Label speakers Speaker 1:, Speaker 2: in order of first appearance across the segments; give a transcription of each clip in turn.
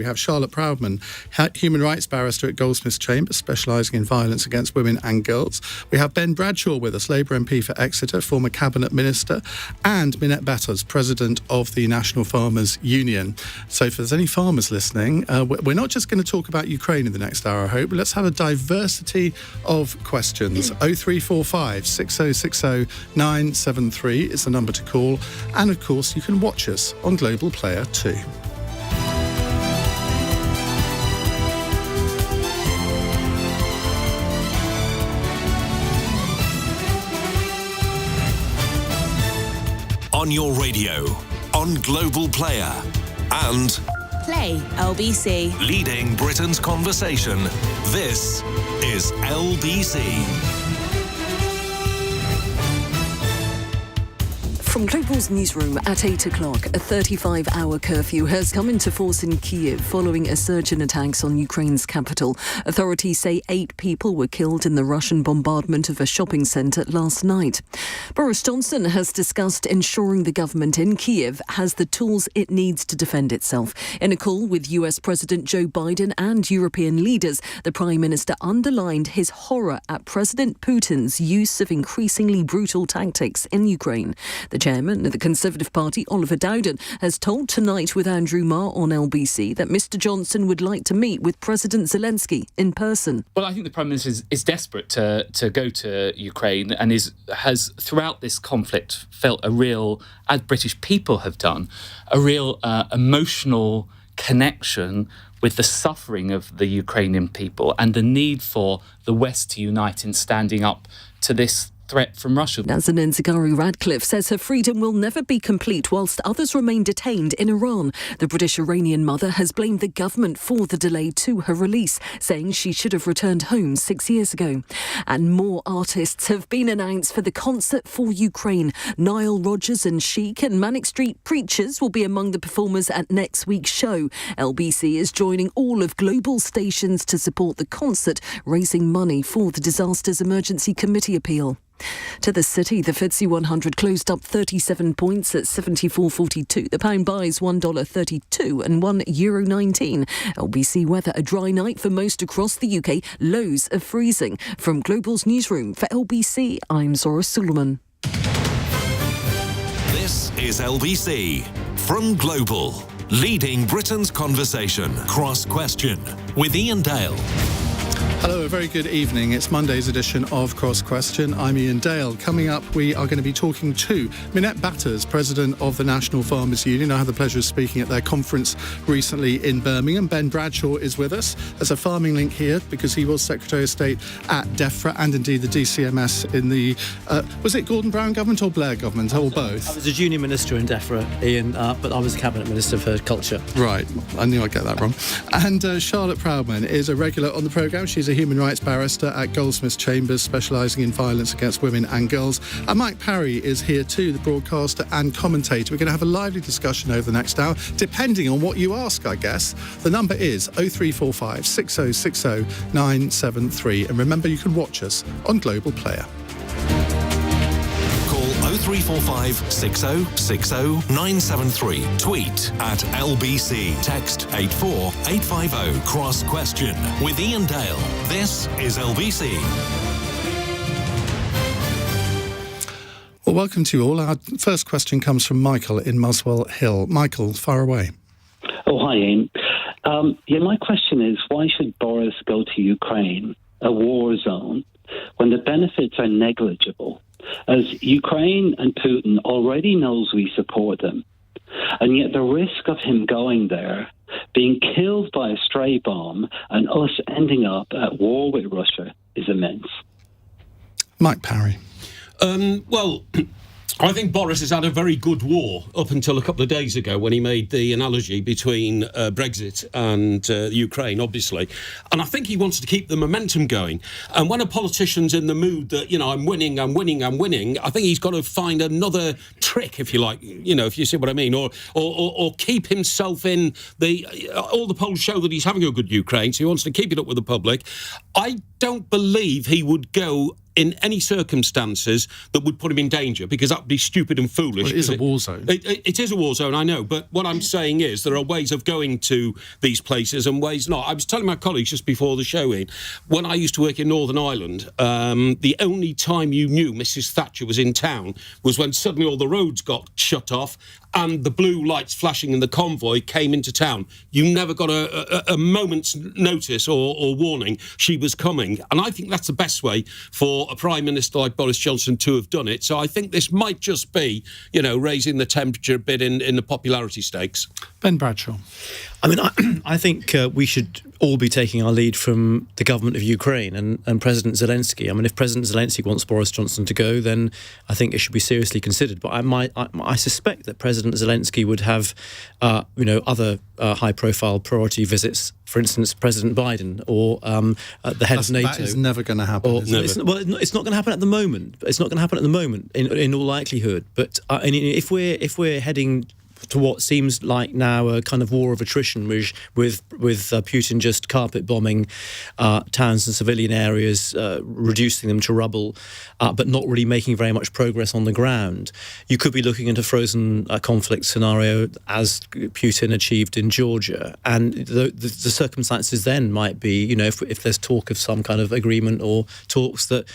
Speaker 1: We have Charlotte Proudman, human rights barrister at Goldsmiths Chambers, specialising in violence against women and girls. We have Ben Bradshaw with us, Labour MP for Exeter, former Cabinet Minister, and Minette, President of the National Farmers Union. So if there's any farmers listening, we're not just going to talk about Ukraine in the next hour, I hope, but let's have a diversity of questions. 0345 6060 973 is the number to call. And of course, you can watch us on Global Player too.
Speaker 2: On your radio, on Global Player, and
Speaker 3: Play LBC.
Speaker 2: Leading Britain's conversation. This is LBC.
Speaker 4: From Global's newsroom at 8 o'clock, a 35-hour curfew has come into force in Kyiv following a surge in attacks on Ukraine's capital. Authorities say 8 people were killed in the Russian bombardment of a shopping centre last night. Boris Johnson has discussed ensuring the government in Kyiv has the tools it needs to defend itself. In a call with US President Joe Biden and European leaders, the Prime Minister underlined his horror at President Putin's use of increasingly brutal tactics in Ukraine. The chairman of the Conservative Party, Oliver Dowden, has told Tonight with Andrew Marr on LBC that Mr Johnson would like to meet with President Zelensky in person.
Speaker 5: Well, I think the Prime Minister is desperate to go to Ukraine and has throughout this conflict felt a real, as British people have done, a real emotional connection with the suffering of the Ukrainian people and the need for the West to unite in standing up to this threat from Russia.
Speaker 4: Nazanin Zaghari-Ratcliffe says her freedom will never be complete whilst others remain detained in Iran. The British-Iranian mother has blamed the government for the delay to her release, saying she should have returned home 6 years ago. And more artists have been announced for the Concert for Ukraine. Nile Rodgers and Chic and Manic Street Preachers will be among the performers at next week's show. LBC is joining all of Global stations to support the concert, raising money for the Disasters Emergency Committee appeal. To the city, the FTSE 100 closed up 37 points at 74.42. The pound buys $1.32 and €1.19. LBC weather, a dry night for most across the UK, lows of freezing. From Global's newsroom for LBC, I'm Zora Suleiman.
Speaker 2: This is LBC from Global. Leading Britain's conversation. Cross Question with Iain Dale.
Speaker 1: Hello, a very good evening. It's Monday's edition of Cross Question. I'm Iain Dale. Coming up, we are going to be talking to Minette, President of the National Farmers Union. I had the pleasure of speaking at their conference recently in Birmingham. Ben Bradshaw is with us as a farming link here because he was Secretary of State at DEFRA and indeed the DCMS in the, was it Gordon Brown government or Blair government or both?
Speaker 6: I was a junior minister in DEFRA, Iain, but I was Cabinet Minister for Culture.
Speaker 1: Right, I knew I'd get that wrong. And Charlotte Proudman is a regular on the programme. She's a human rights barrister at Goldsmiths Chambers, specialising in violence against women and girls. And Mike Parry is here too, the broadcaster and commentator. We're going to have a lively discussion over the next hour, depending on what you ask, I guess. The number is 0345 6060 973. And remember, you can watch us on Global Player.
Speaker 2: 0345 6060 973. Tweet at LBC. Text 84850. Cross Question with Iain Dale. This is LBC.
Speaker 1: Well, welcome to you all. Our first question comes from Michael in Muswell Hill. Michael, far away.
Speaker 7: Oh, hi, Iain. My question is, why should Boris go to Ukraine, a war zone, when the benefits are negligible? As Ukraine and Putin already knows we support them, and yet the risk of him going there, being killed by a stray bomb, and us ending up at war with Russia is immense.
Speaker 1: Mike Parry.
Speaker 8: Well, I think Boris has had a very good war up until a couple of days ago when he made the analogy between Brexit and Ukraine, obviously. And I think he wants to keep the momentum going. And when a politician's in the mood that, I'm winning, I think he's got to find another trick, if you like, if you see what I mean, or keep himself in all the polls show that he's having a good Ukraine, so he wants to keep it up with the public. I don't believe he would go in any circumstances that would put him in danger, because that would be stupid and foolish.
Speaker 1: Well, it is a war zone.
Speaker 8: It is a war zone, I know, but what I'm saying is there are ways of going to these places and ways not. I was telling my colleagues just before the show, Ian, when I used to work in Northern Ireland, the only time you knew Mrs Thatcher was in town was when suddenly all the roads got shut off and the blue lights flashing in the convoy came into town. You never got a moment's notice or warning she was coming. And I think that's the best way for a Prime Minister like Boris Johnson to have done it. So I think this might just be, raising the temperature a bit in the popularity stakes.
Speaker 1: Ben Bradshaw.
Speaker 6: I mean, I think we should all be taking our lead from the government of Ukraine and President Zelensky. I mean, if President Zelensky wants Boris Johnson to go, then I think it should be seriously considered. But I suspect that President Zelensky would have, other high-profile priority visits. For instance, President Biden or the head of NATO.
Speaker 1: That is never going to happen.
Speaker 6: It's not going to happen at the moment. It's not going to happen at the moment, in all likelihood. But if we're heading to what seems like now a kind of war of attrition, with Putin just carpet bombing towns and civilian areas, reducing them to rubble, but not really making very much progress on the ground. You could be looking at a frozen conflict scenario as Putin achieved in Georgia, and the circumstances then might be, if there's talk of some kind of agreement or talks, that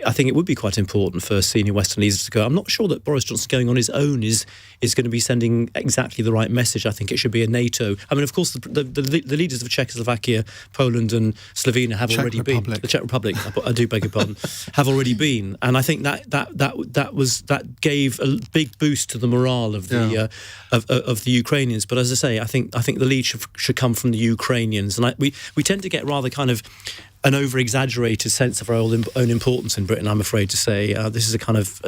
Speaker 6: I think it would be quite important for senior Western leaders to go. I'm not sure that Boris Johnson going on his own is going to be sending exactly the right message. I think it should be a NATO. I mean, of course, the leaders of Czechoslovakia, Poland and Slovenia have already been. The Czech Republic, I do beg your pardon, have already been. And I think that gave a big boost to the morale of the of the Ukrainians. But as I say, I think the lead should come from the Ukrainians. And we tend to get rather kind of an over-exaggerated sense of our own importance in Britain, I'm afraid to say. This is a kind of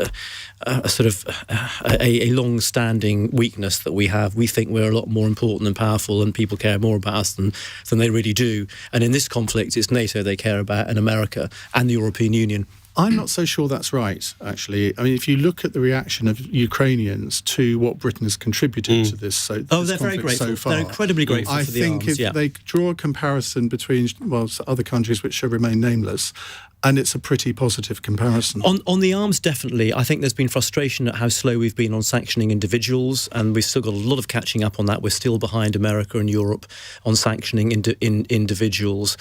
Speaker 6: a long-standing weakness that we have. We think we're a lot more important and powerful, and people care more about us than they really do. And in this conflict, it's NATO they care about, and America, and the European Union.
Speaker 1: I'm not so sure that's right, actually. I mean, if you look at the reaction of Ukrainians to what Britain has contributed to this,
Speaker 6: they're very grateful.
Speaker 1: So far,
Speaker 6: they're incredibly grateful for the arms.
Speaker 1: I think if they draw a comparison between other countries which shall remain nameless, and it's a pretty positive comparison.
Speaker 6: On the arms, definitely. I think there's been frustration at how slow we've been on sanctioning individuals, and we've still got a lot of catching up on that. We're still behind America and Europe on sanctioning individuals,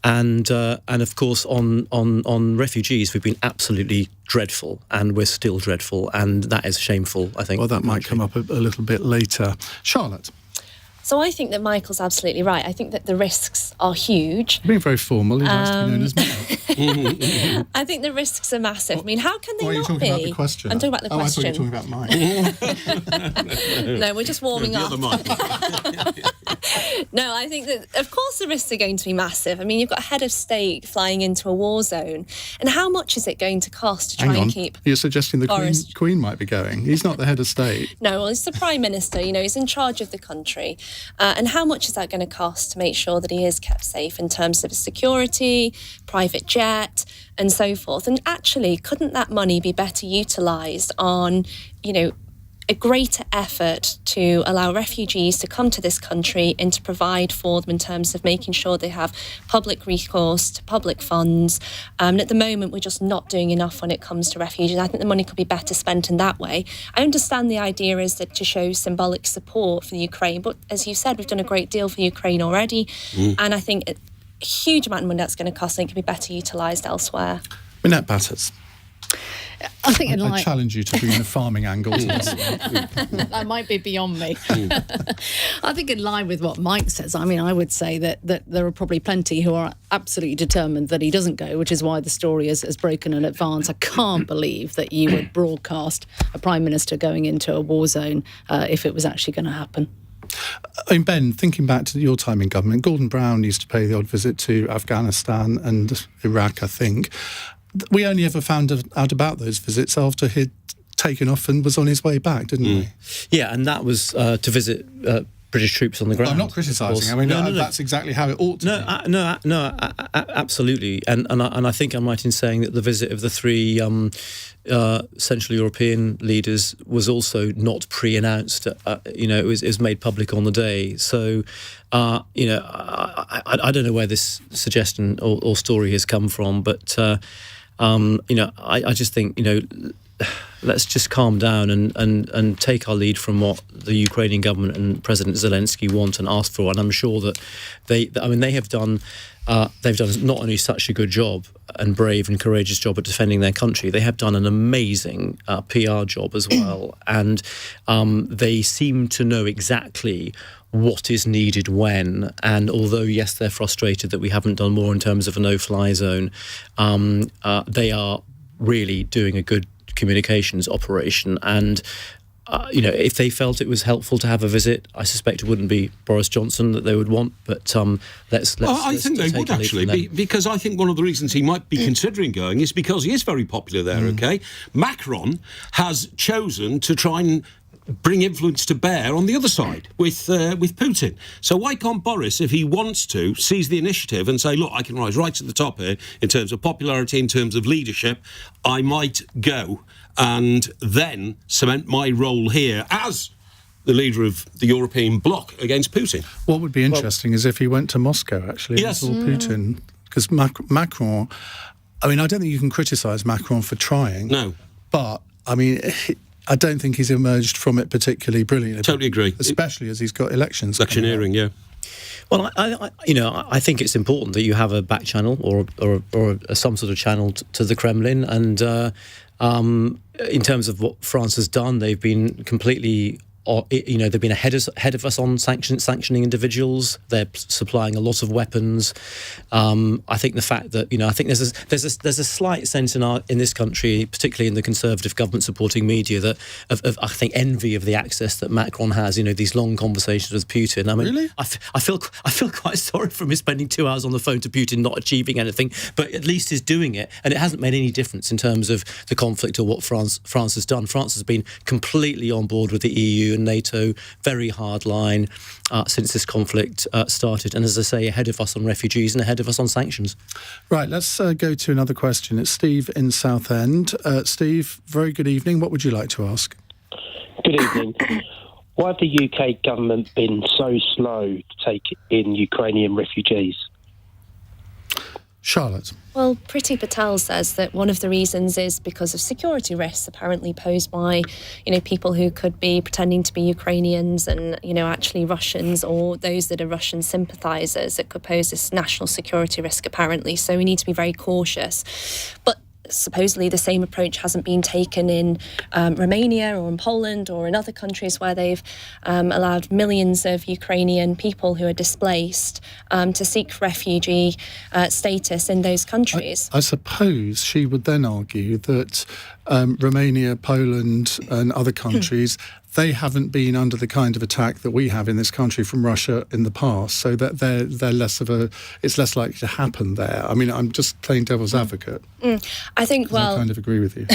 Speaker 6: and of course on refugees, we've been absolutely dreadful, and we're still dreadful, and that is shameful, I think.
Speaker 1: Well, that might come up a little bit later. Charlotte.
Speaker 9: So I think that Michael's absolutely right. I think that the risks are huge.
Speaker 1: Being very formal, he likes to be known as Minette.
Speaker 9: I think the risks are massive. I mean, how can they not be?
Speaker 1: Are you talking about the question?
Speaker 9: I'm talking about the question.
Speaker 1: I thought you were talking about mine.
Speaker 9: No, we're just warming up. No, I think that, of course, the risks are going to be massive. I mean, you've got a head of state flying into a war zone. And how much is it going to cost to try and keep...
Speaker 1: You're suggesting the Queen might be going. He's not the head of state.
Speaker 9: No, well, he's the Prime Minister. He's in charge of the country. And how much is that going to cost to make sure that he is kept safe in terms of security, private jet, and so forth? And actually, couldn't that money be better utilised on, a greater effort to allow refugees to come to this country and to provide for them in terms of making sure they have public recourse to public funds. And at the moment, we're just not doing enough when it comes to refugees. I think the money could be better spent in that way. I understand the idea is that to show symbolic support for the Ukraine, but as you said, we've done a great deal for Ukraine already. And I think a huge amount of money that's going to cost, I think, could be better utilised elsewhere.
Speaker 1: Minette Batters.
Speaker 10: I think
Speaker 1: I challenge you to bring in a farming angle to this.
Speaker 10: That might be beyond me. I think in line with what Mike says, I mean, I would say that there are probably plenty who are absolutely determined that he doesn't go, which is why the story is broken in advance. I can't believe that you would broadcast a Prime Minister going into a war zone if it was actually going to happen.
Speaker 1: I mean, Ben, thinking back to your time in government, Gordon Brown used to pay the odd visit to Afghanistan and Iraq, I think. We only ever found out about those visits after he'd taken off and was on his way back, didn't we?
Speaker 6: Yeah, and that was to visit British troops on the ground.
Speaker 1: I'm not criticising. I mean, that's exactly how it ought to be.
Speaker 6: Absolutely. And I think I'm right in saying that the visit of the three Central European leaders was also not pre-announced. It was made public on the day. So, I don't know where this suggestion or story has come from, but I just think, let's just calm down and take our lead from what the Ukrainian government and President Zelensky want and ask for. And I'm sure that they've done not only such a good job and brave and courageous job at defending their country, they have done an amazing PR job as well. And they seem to know exactly what is needed when. And although, yes, they're frustrated that we haven't done more in terms of a no-fly zone, they are really doing a good communications operation. And if they felt it was helpful to have a visit, I suspect it wouldn't be Boris Johnson that they would want, but I
Speaker 8: think they would actually, because I think one of the reasons he might be considering going is because he is very popular there, okay? Macron has chosen to try and bring influence to bear on the other side with Putin. So why can't Boris, if he wants to, seize the initiative and say, look, I can rise right to the top here in terms of popularity, in terms of leadership, I might go and then cement my role here as the leader of the European bloc against Putin.
Speaker 1: What would be interesting is if he went to Moscow, actually,
Speaker 8: yes.
Speaker 1: and saw Putin. Because Macron, I don't think you can criticise Macron for trying.
Speaker 8: No.
Speaker 1: But, I don't think he's emerged from it particularly brilliantly.
Speaker 8: Totally agree.
Speaker 1: Especially as he's got elections.
Speaker 8: Electioneering, yeah.
Speaker 6: Well, I think it's important that you have a back channel or some sort of channel to the Kremlin. And in terms of what France has done, they've been completely... they've been ahead of us on sanctioning individuals. They're supplying a lot of weapons. I think the fact that I think there's a slight sense in this country, particularly in the conservative government supporting media, that of I think envy of the access that Macron has. These long conversations with Putin.
Speaker 1: Really?
Speaker 6: I feel quite sorry for him spending 2 hours on the phone to Putin, not achieving anything, but at least he's doing it, and it hasn't made any difference in terms of the conflict or what France has done. France has been completely on board with the EU and NATO, very hard line since this conflict started, and as I say, ahead of us on refugees and ahead of us on sanctions.
Speaker 1: Right, let's go to another question. It's Steve in Southend. Steve, very good evening. What would you like to ask?
Speaker 11: Good evening. Why have the UK government been so slow to take in Ukrainian refugees?
Speaker 1: Charlotte.
Speaker 9: Well, Priti Patel says that one of the reasons is because of security risks apparently posed by, people who could be pretending to be Ukrainians and, actually Russians, or those that are Russian sympathisers. That could pose this national security risk, apparently. So we need to be very cautious. But supposedly the same approach hasn't been taken in Romania or in Poland or in other countries where they've allowed millions of Ukrainian people who are displaced to seek refugee status in those countries.
Speaker 1: I suppose she would then argue that Romania, Poland and other countries, they haven't been under the kind of attack that we have in this country from Russia in the past, so that they're less of it's less likely to happen there. I'm just playing devil's advocate.
Speaker 9: I think,
Speaker 1: I kind of agree with you.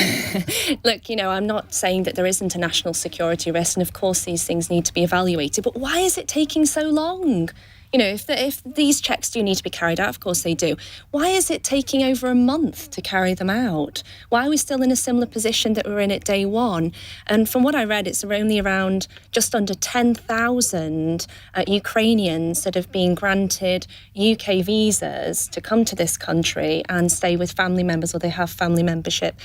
Speaker 9: Look, I'm not saying that there isn't a national security risk, and of course these things need to be evaluated, but why is it taking so long? If these checks do need to be carried out, of course they do. Why is it taking over a month to carry them out? Why are we still in a similar position that we were in at day one? And from what I read, it's only around just under 10,000 Ukrainians that have been granted UK visas to come to this country and stay with family members, or they have family membership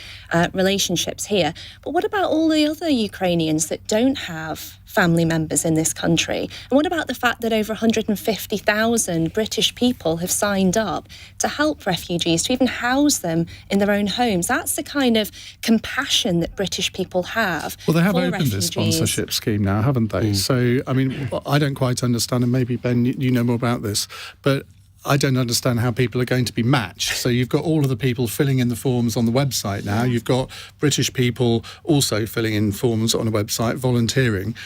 Speaker 9: relationships here. But what about all the other Ukrainians that don't have family members in this country? And what about the fact that over 150,000 British people have signed up to help refugees, to even house them in their own homes? That's the kind of compassion that British people have.
Speaker 1: Well, they have
Speaker 9: for
Speaker 1: opened
Speaker 9: refugees.
Speaker 1: this sponsorship scheme now, haven't they? So, I don't quite understand, and maybe, Ben, you know more about this, but I don't understand how people are going to be matched. So you've got all of the people filling in the forms on the website now. You've got British people also filling in forms on a website, volunteering.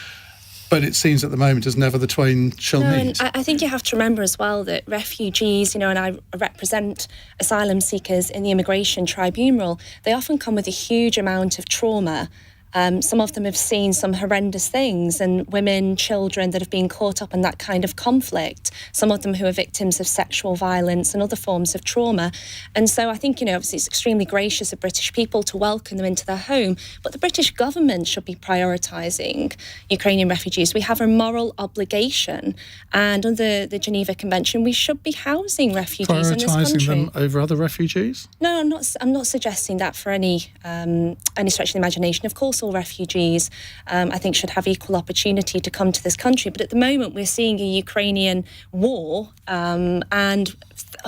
Speaker 1: But it seems at the moment as never the twain shall meet.
Speaker 9: And I think you have to remember as well that refugees, and I represent asylum seekers in the immigration tribunal, they often come with a huge amount of trauma Some of them have seen some horrendous things, and women, children that have been caught up in that kind of conflict. Some of them who are victims of sexual violence and other forms of trauma. And so I think, obviously it's extremely gracious of British people to welcome them into their home, but the British government should be prioritising Ukrainian refugees. We have a moral obligation, and under the Geneva Convention, we should be housing refugees in this country.
Speaker 1: Prioritising them over other refugees?
Speaker 9: No, I'm not suggesting that for any stretch of the imagination. Of course, all refugees, I think, should have equal opportunity to come to this country. But at the moment, we're seeing a Ukrainian war and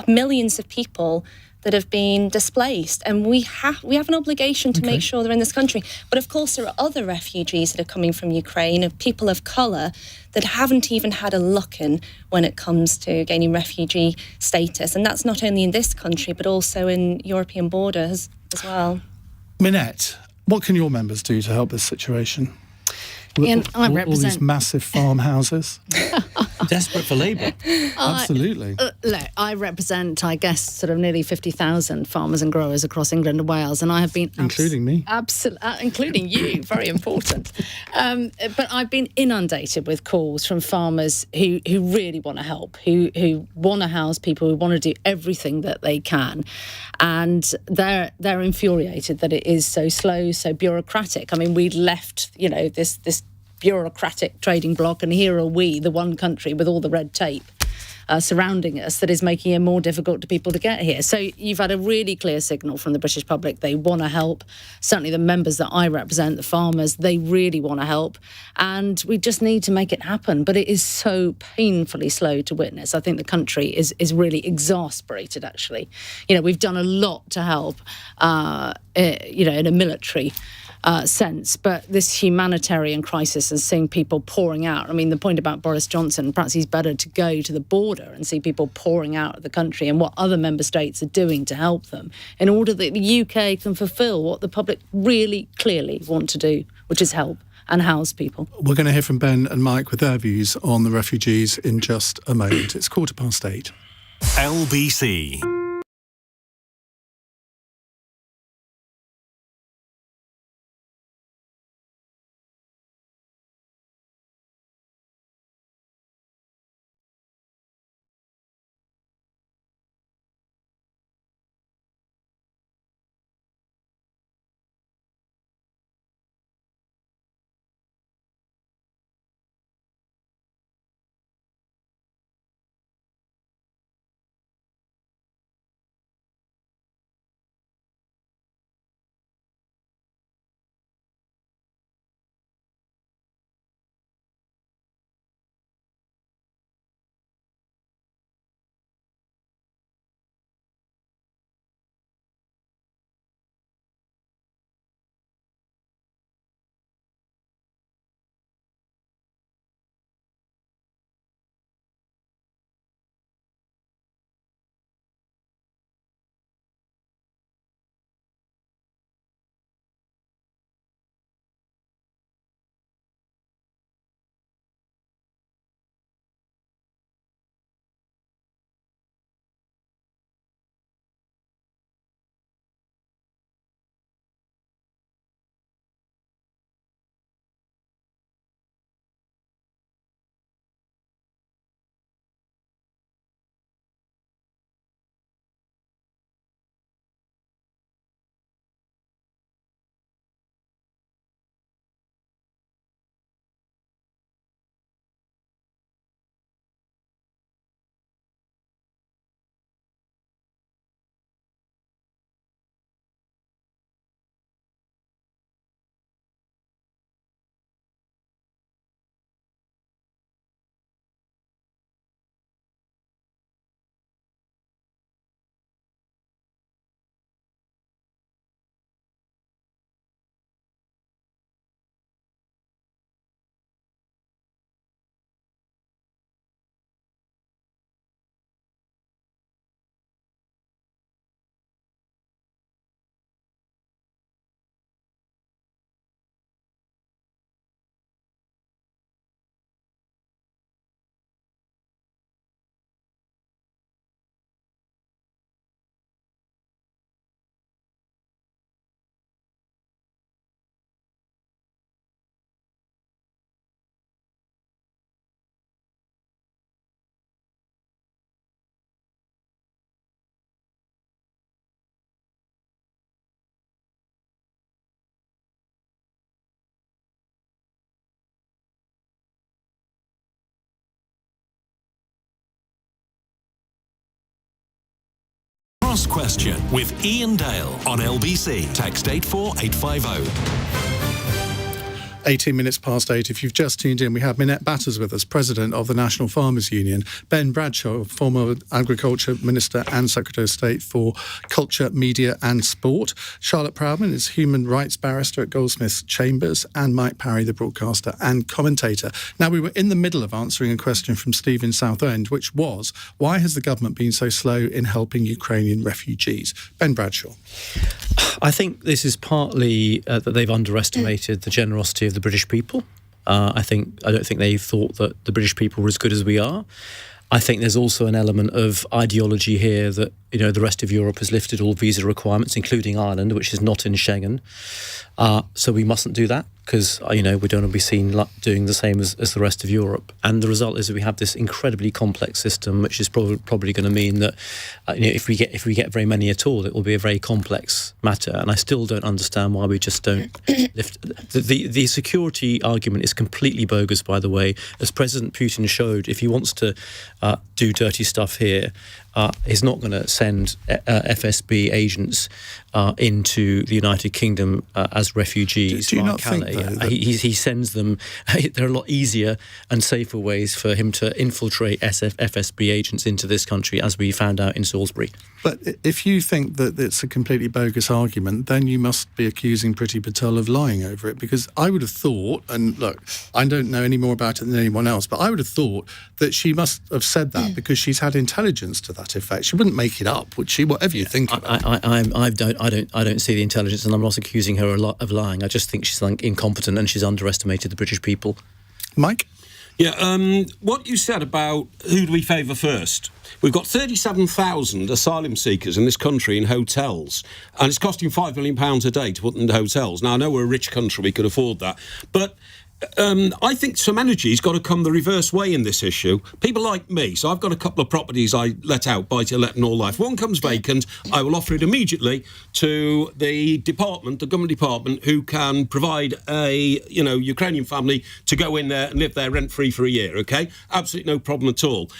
Speaker 9: millions of people that have been displaced, and we have an obligation to make sure they're in this country. But of course, there are other refugees that are coming from Ukraine, of people of colour that haven't even had a look in when it comes to gaining refugee status, and that's not only in this country but also in European borders as well.
Speaker 1: Minette, what can your members do to help this situation?
Speaker 10: Iain, I
Speaker 1: all
Speaker 10: represent
Speaker 1: these massive farmhouses.
Speaker 6: Desperate for labour.
Speaker 1: Absolutely.
Speaker 10: Look, I represent, I guess, sort of nearly 50,000 farmers and growers across England and Wales, and I have been...
Speaker 1: Including me.
Speaker 10: Including you, very important. But I've been inundated with calls from farmers who really want to help, who want to house people, who want to do everything that they can. And they're infuriated that it is so slow, so bureaucratic. I mean, we'd left, this bureaucratic trading bloc, and here are we, the one country with all the red tape surrounding us that is making it more difficult to people to get here. So you've had a really clear signal from the British public. They want to help. Certainly the members that I represent, the farmers, they really want to help. And we just need to make it happen. But it is so painfully slow to witness. I think the country is really exasperated, actually. We've done a lot to help, in a military sense, but this humanitarian crisis and seeing people pouring out. I mean, the point about Boris Johnson, perhaps he's better to go to the border and see people pouring out of the country and what other member states are doing to help them in order that the UK can fulfil what the public really clearly want to do, which is help and house people.
Speaker 1: We're going to hear from Ben and Mike with their views on the refugees in just a moment. It's 8:15.
Speaker 2: LBC. Cross Question with Iain Dale on LBC. Text 84850.
Speaker 1: 18 minutes past 8. If you've just tuned in, we have Minette Batters with us, President of the National Farmers Union, Ben Bradshaw, former Agriculture Minister and Secretary of State for Culture, Media and Sport, Charlotte Proudman is Human Rights Barrister at Goldsmiths Chambers, and Mike Parry, the broadcaster and commentator. Now, we were in the middle of answering a question from Steve in Southend, which was, why has the government been so slow in helping Ukrainian refugees? Ben Bradshaw.
Speaker 6: I think this is partly that they've underestimated the generosity of the British people. I don't think they thought that the British people were as good as we are. I think there's also an element of ideology here that, the rest of Europe has lifted all visa requirements, including Ireland, which is not in Schengen. So we mustn't do that because, we don't want to be seen doing the same as the rest of Europe. And the result is that we have this incredibly complex system, which is probably going to mean that if we get very many at all, it will be a very complex matter. And I still don't understand why we just don't lift. The security argument is completely bogus, by the way. As President Putin showed, if he wants to do dirty stuff here, he's not going to send FSB agents into the United Kingdom as refugees via Calais. He sends them. There are a lot easier and safer ways for him to infiltrate FSB agents into this country, as we found out in Salisbury.
Speaker 1: But if you think that it's a completely bogus argument, then you must be accusing Priti Patel of lying over it, because I would have thought, and look, I don't know any more about it than anyone else, but I would have thought that she must have said that because she's had intelligence to that effect. She wouldn't make it up, would she? Whatever you think about it.
Speaker 6: I don't see the intelligence, and I'm not accusing her of lying. I just think she's incompetent and she's underestimated the British people.
Speaker 1: Mike?
Speaker 8: Yeah, what you said about who do we favour first? We've got 37,000 asylum seekers in this country in hotels, and it's costing £5 million a day to put them in hotels. Now, I know we're a rich country, we could afford that, but I think some energy's got to come the reverse way in this issue. People like me, so I've got a couple of properties I let out, buy-to-let and all that. If one comes vacant, I will offer it immediately to the government department, who can provide a, Ukrainian family to go in there and live there rent-free for a year, OK? Absolutely no problem at all.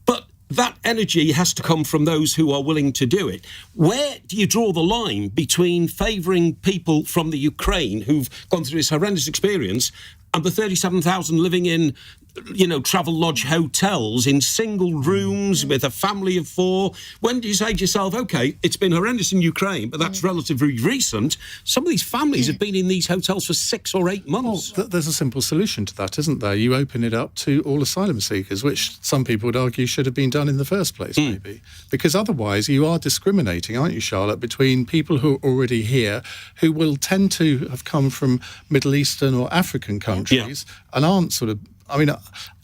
Speaker 8: But that energy has to come from those who are willing to do it. Where do you draw the line between favouring people from the Ukraine who've gone through this horrendous experience and the 37,000 living in, travel lodge hotels in single rooms with a family of 4? When do you say to yourself, OK, it's been horrendous in Ukraine, but that's relatively recent. Some of these families have been in these hotels for 6 or 8 months.
Speaker 1: Well, there's a simple solution to that, isn't there? You open it up to all asylum seekers, which some people would argue should have been done in the first place, maybe. Because otherwise you are discriminating, aren't you, Charlotte, between people who are already here, who will tend to have come from Middle Eastern or African countries and aren't sort of...
Speaker 8: and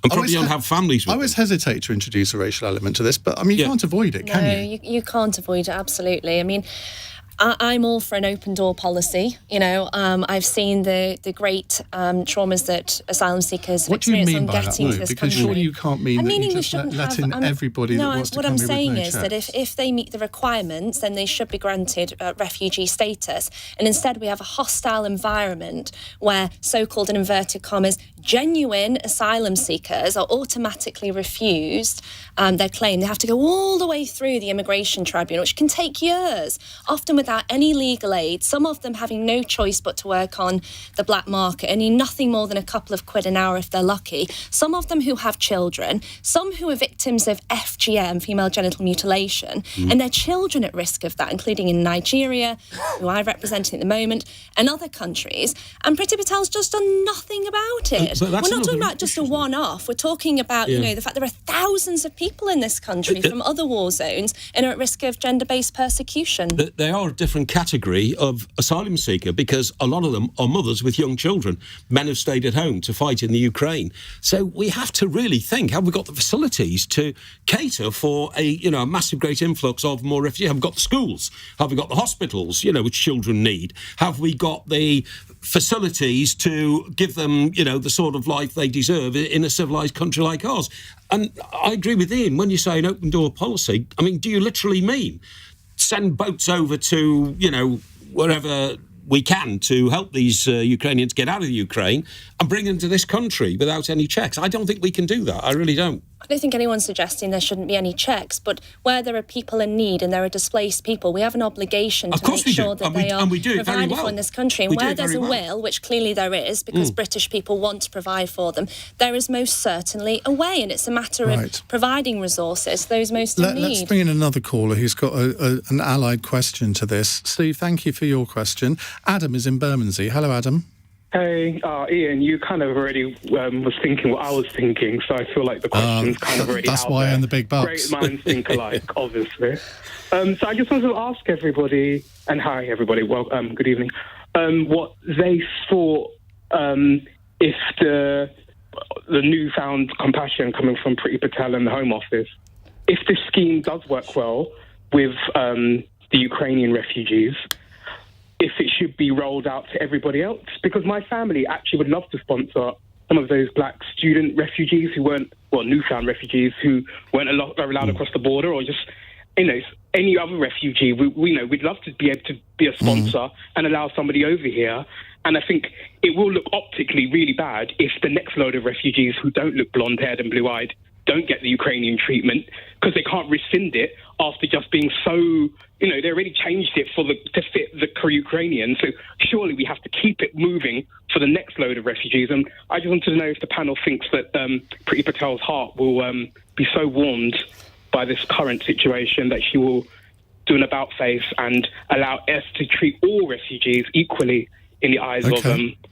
Speaker 8: probably don't have families with
Speaker 1: I always hesitate to introduce a racial element to this, but, you can't avoid it, can you?
Speaker 9: No, you can't avoid it, absolutely. I mean, I'm all for an open door policy. I've seen the great traumas that asylum seekers have experienced on getting to this country.
Speaker 1: Because surely you can't mean that you just let in everybody that wants to come here with no checks.
Speaker 9: What I'm saying is that if they meet the requirements, then they should be granted refugee status. And instead we have a hostile environment where so-called, in inverted commas, genuine asylum seekers are automatically refused their claim. They have to go all the way through the immigration tribunal, which can take years, often without any legal aid, some of them having no choice but to work on the black market, earning nothing more than a couple of quid an hour if they're lucky, some of them who have children, some who are victims of FGM, female genital mutilation, and their children at risk of that, including in Nigeria, who I represent at the moment, and other countries. And Priti Patel's just done nothing about it. We're not talking about just a one-off. We're talking about, the fact there are thousands of people in this country from other war zones and are at risk of gender-based persecution.
Speaker 8: They are a different category of asylum seeker, because a lot of them are mothers with young children. Men have stayed at home to fight in the Ukraine. So we have to really think, have we got the facilities to cater for a massive great influx of more refugees? Have we got the schools? Have we got the hospitals, which children need? Have we got the facilities to give them, the sort of life they deserve in a civilised country like ours? And I agree with Iain, when you say an open door policy, I mean, do you literally mean send boats over to, wherever we can to help these Ukrainians get out of the Ukraine and bring them to this country without any checks? I don't think we can do that. I really don't.
Speaker 9: I don't think anyone's suggesting there shouldn't be any checks, but where there are people in need and there are displaced people, we have an obligation to make sure that they are provided for in this country. And where there's a will, which clearly there is, because British people want to provide for them, there is most certainly a way, and it's a matter of providing resources to those most in need.
Speaker 1: Let's bring in another caller who's got an allied question to this. Steve, thank you for your question. Adam is in Bermondsey. Hello, Adam.
Speaker 12: Hey, Iain, you kind of already was thinking what I was thinking, so I feel like the question's kind of already
Speaker 1: that's
Speaker 12: out
Speaker 1: why
Speaker 12: there.
Speaker 1: I earn the big bucks.
Speaker 12: Great minds think alike, obviously. So I just wanted to ask everybody, and hi everybody, well, good evening, what they thought if the newfound compassion coming from Priti Patel and the Home Office, if this scheme does work well with the Ukrainian refugees, if it should be rolled out to everybody else. Because my family actually would love to sponsor some of those black student refugees who weren't, newfound refugees who weren't allowed across the border, or just, any other refugee. We'd love to be able to be a sponsor and allow somebody over here. And I think it will look optically really bad if the next load of refugees who don't look blonde-haired and blue-eyed don't get the Ukrainian treatment, because they can't rescind it after just being so, they already changed it to fit the Ukrainians. So surely we have to keep it moving for the next load of refugees. And I just wanted to know if the panel thinks that Priti Patel's heart will be so warmed by this current situation that she will do an about-face and allow us to treat all refugees equally in the eyes of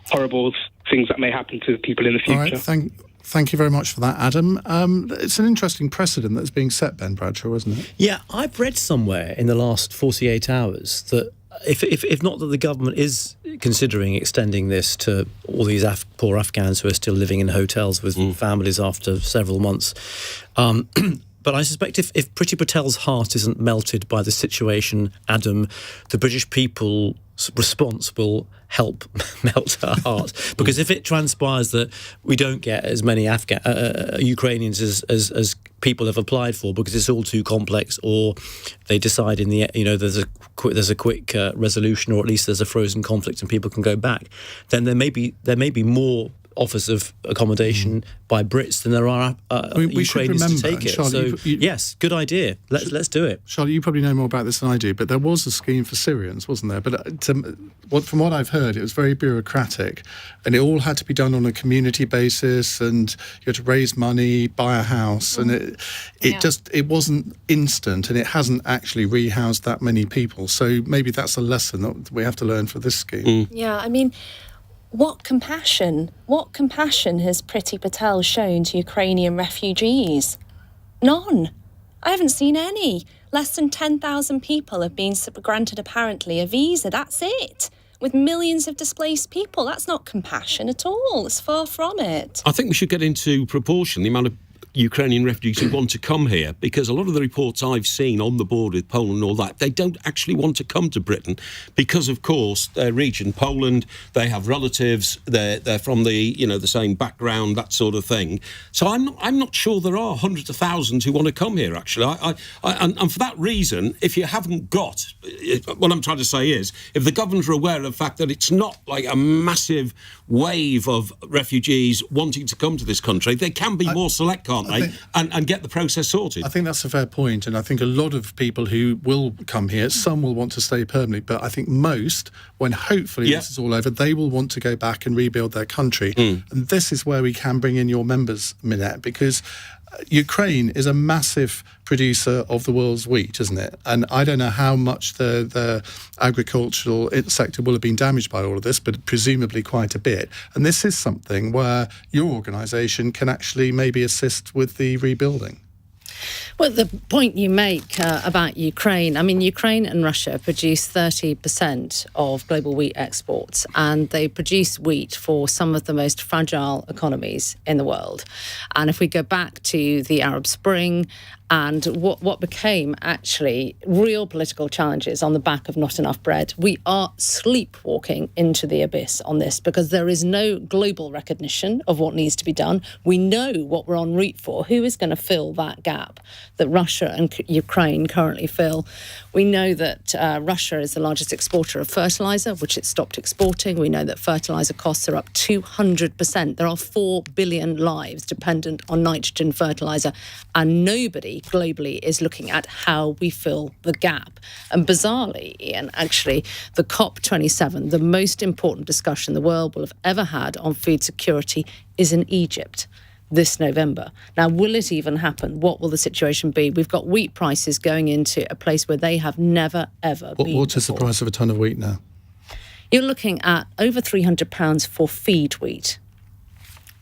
Speaker 12: horrible things that may happen to people in the future.
Speaker 1: All right, Thank you very much for that, Adam. It's an interesting precedent that's being set, Ben Bradshaw, isn't it?
Speaker 6: Yeah, I've read somewhere in the last 48 hours that if not that the government is considering extending this to all these poor Afghans who are still living in hotels with families after several months, but I suspect if Priti Patel's heart isn't melted by the situation, Adam, the British people's response will help melt her heart. Because if it transpires that we don't get as many Ukrainians as people have applied for because it's all too complex, or they decide in the there's a quick resolution, or at least there's a frozen conflict and people can go back, then there may be more offers of accommodation by Brits than there are Ukrainians to take it.
Speaker 1: Charlotte,
Speaker 6: so yes, good idea. Let's do it.
Speaker 1: Charlotte, you probably know more about this than I do, but there was a scheme for Syrians, wasn't there? But from what I've heard, it was very bureaucratic, and it all had to be done on a community basis, and you had to raise money, buy a house, and it wasn't instant, and it hasn't actually rehoused that many people. So maybe that's a lesson that we have to learn for this scheme.
Speaker 9: Yeah, I mean, What compassion has Priti Patel shown to Ukrainian refugees? None. I haven't seen any. Less than 10,000 people have been granted, apparently, a visa. That's it. With millions of displaced people. That's not compassion at all. It's far from it.
Speaker 8: I think we should get into proportion the amount of Ukrainian refugees who want to come here, because a lot of the reports I've seen on the border with Poland and all that, they don't actually want to come to Britain because, of course, their region, Poland, they have relatives, they're from the the same background, that sort of thing. So I'm not sure there are hundreds of thousands who want to come here, actually. And for that reason, if you haven't got, what I'm trying to say is, if the government are aware of the fact that it's not like a massive wave of refugees wanting to come to this country, they can be more select, can't they, and get the process sorted.
Speaker 1: I think that's a fair point, and I think a lot of people who will come here, some will want to stay permanently, but I think most, when hopefully this is all over, they will want to go back and rebuild their country. And this is where we can bring in your members, Minette, because Ukraine is a massive producer of the world's wheat, isn't it? And I don't know how much the agricultural sector will have been damaged by all of this, but presumably quite a bit. And this is something where your organisation can actually maybe assist with the rebuilding.
Speaker 10: Well, the point you make about Ukraine, I mean, Ukraine and Russia produce 30% of global wheat exports, and they produce wheat for some of the most fragile economies in the world. And if we go back to the Arab Spring and what became actually real political challenges on the back of not enough bread. We are sleepwalking into the abyss on this because there is no global recognition of what needs to be done. We know what we're en route for. Who is going to fill that gap that Russia and Ukraine currently fill? We know that Russia is the largest exporter of fertiliser, which it stopped exporting. We know that fertiliser costs are up 200%. There are 4 billion lives dependent on nitrogen fertiliser, and nobody globally is looking at how we fill the gap. And bizarrely, Iain, actually, the COP27, the most important discussion the world will have ever had on food security, is in Egypt this November. Now, will it even happen? What will the situation be? We've got wheat prices going into a place where they have never, ever been.
Speaker 1: What is the price of a tonne of wheat now?
Speaker 10: You're looking at over £300 for feed wheat.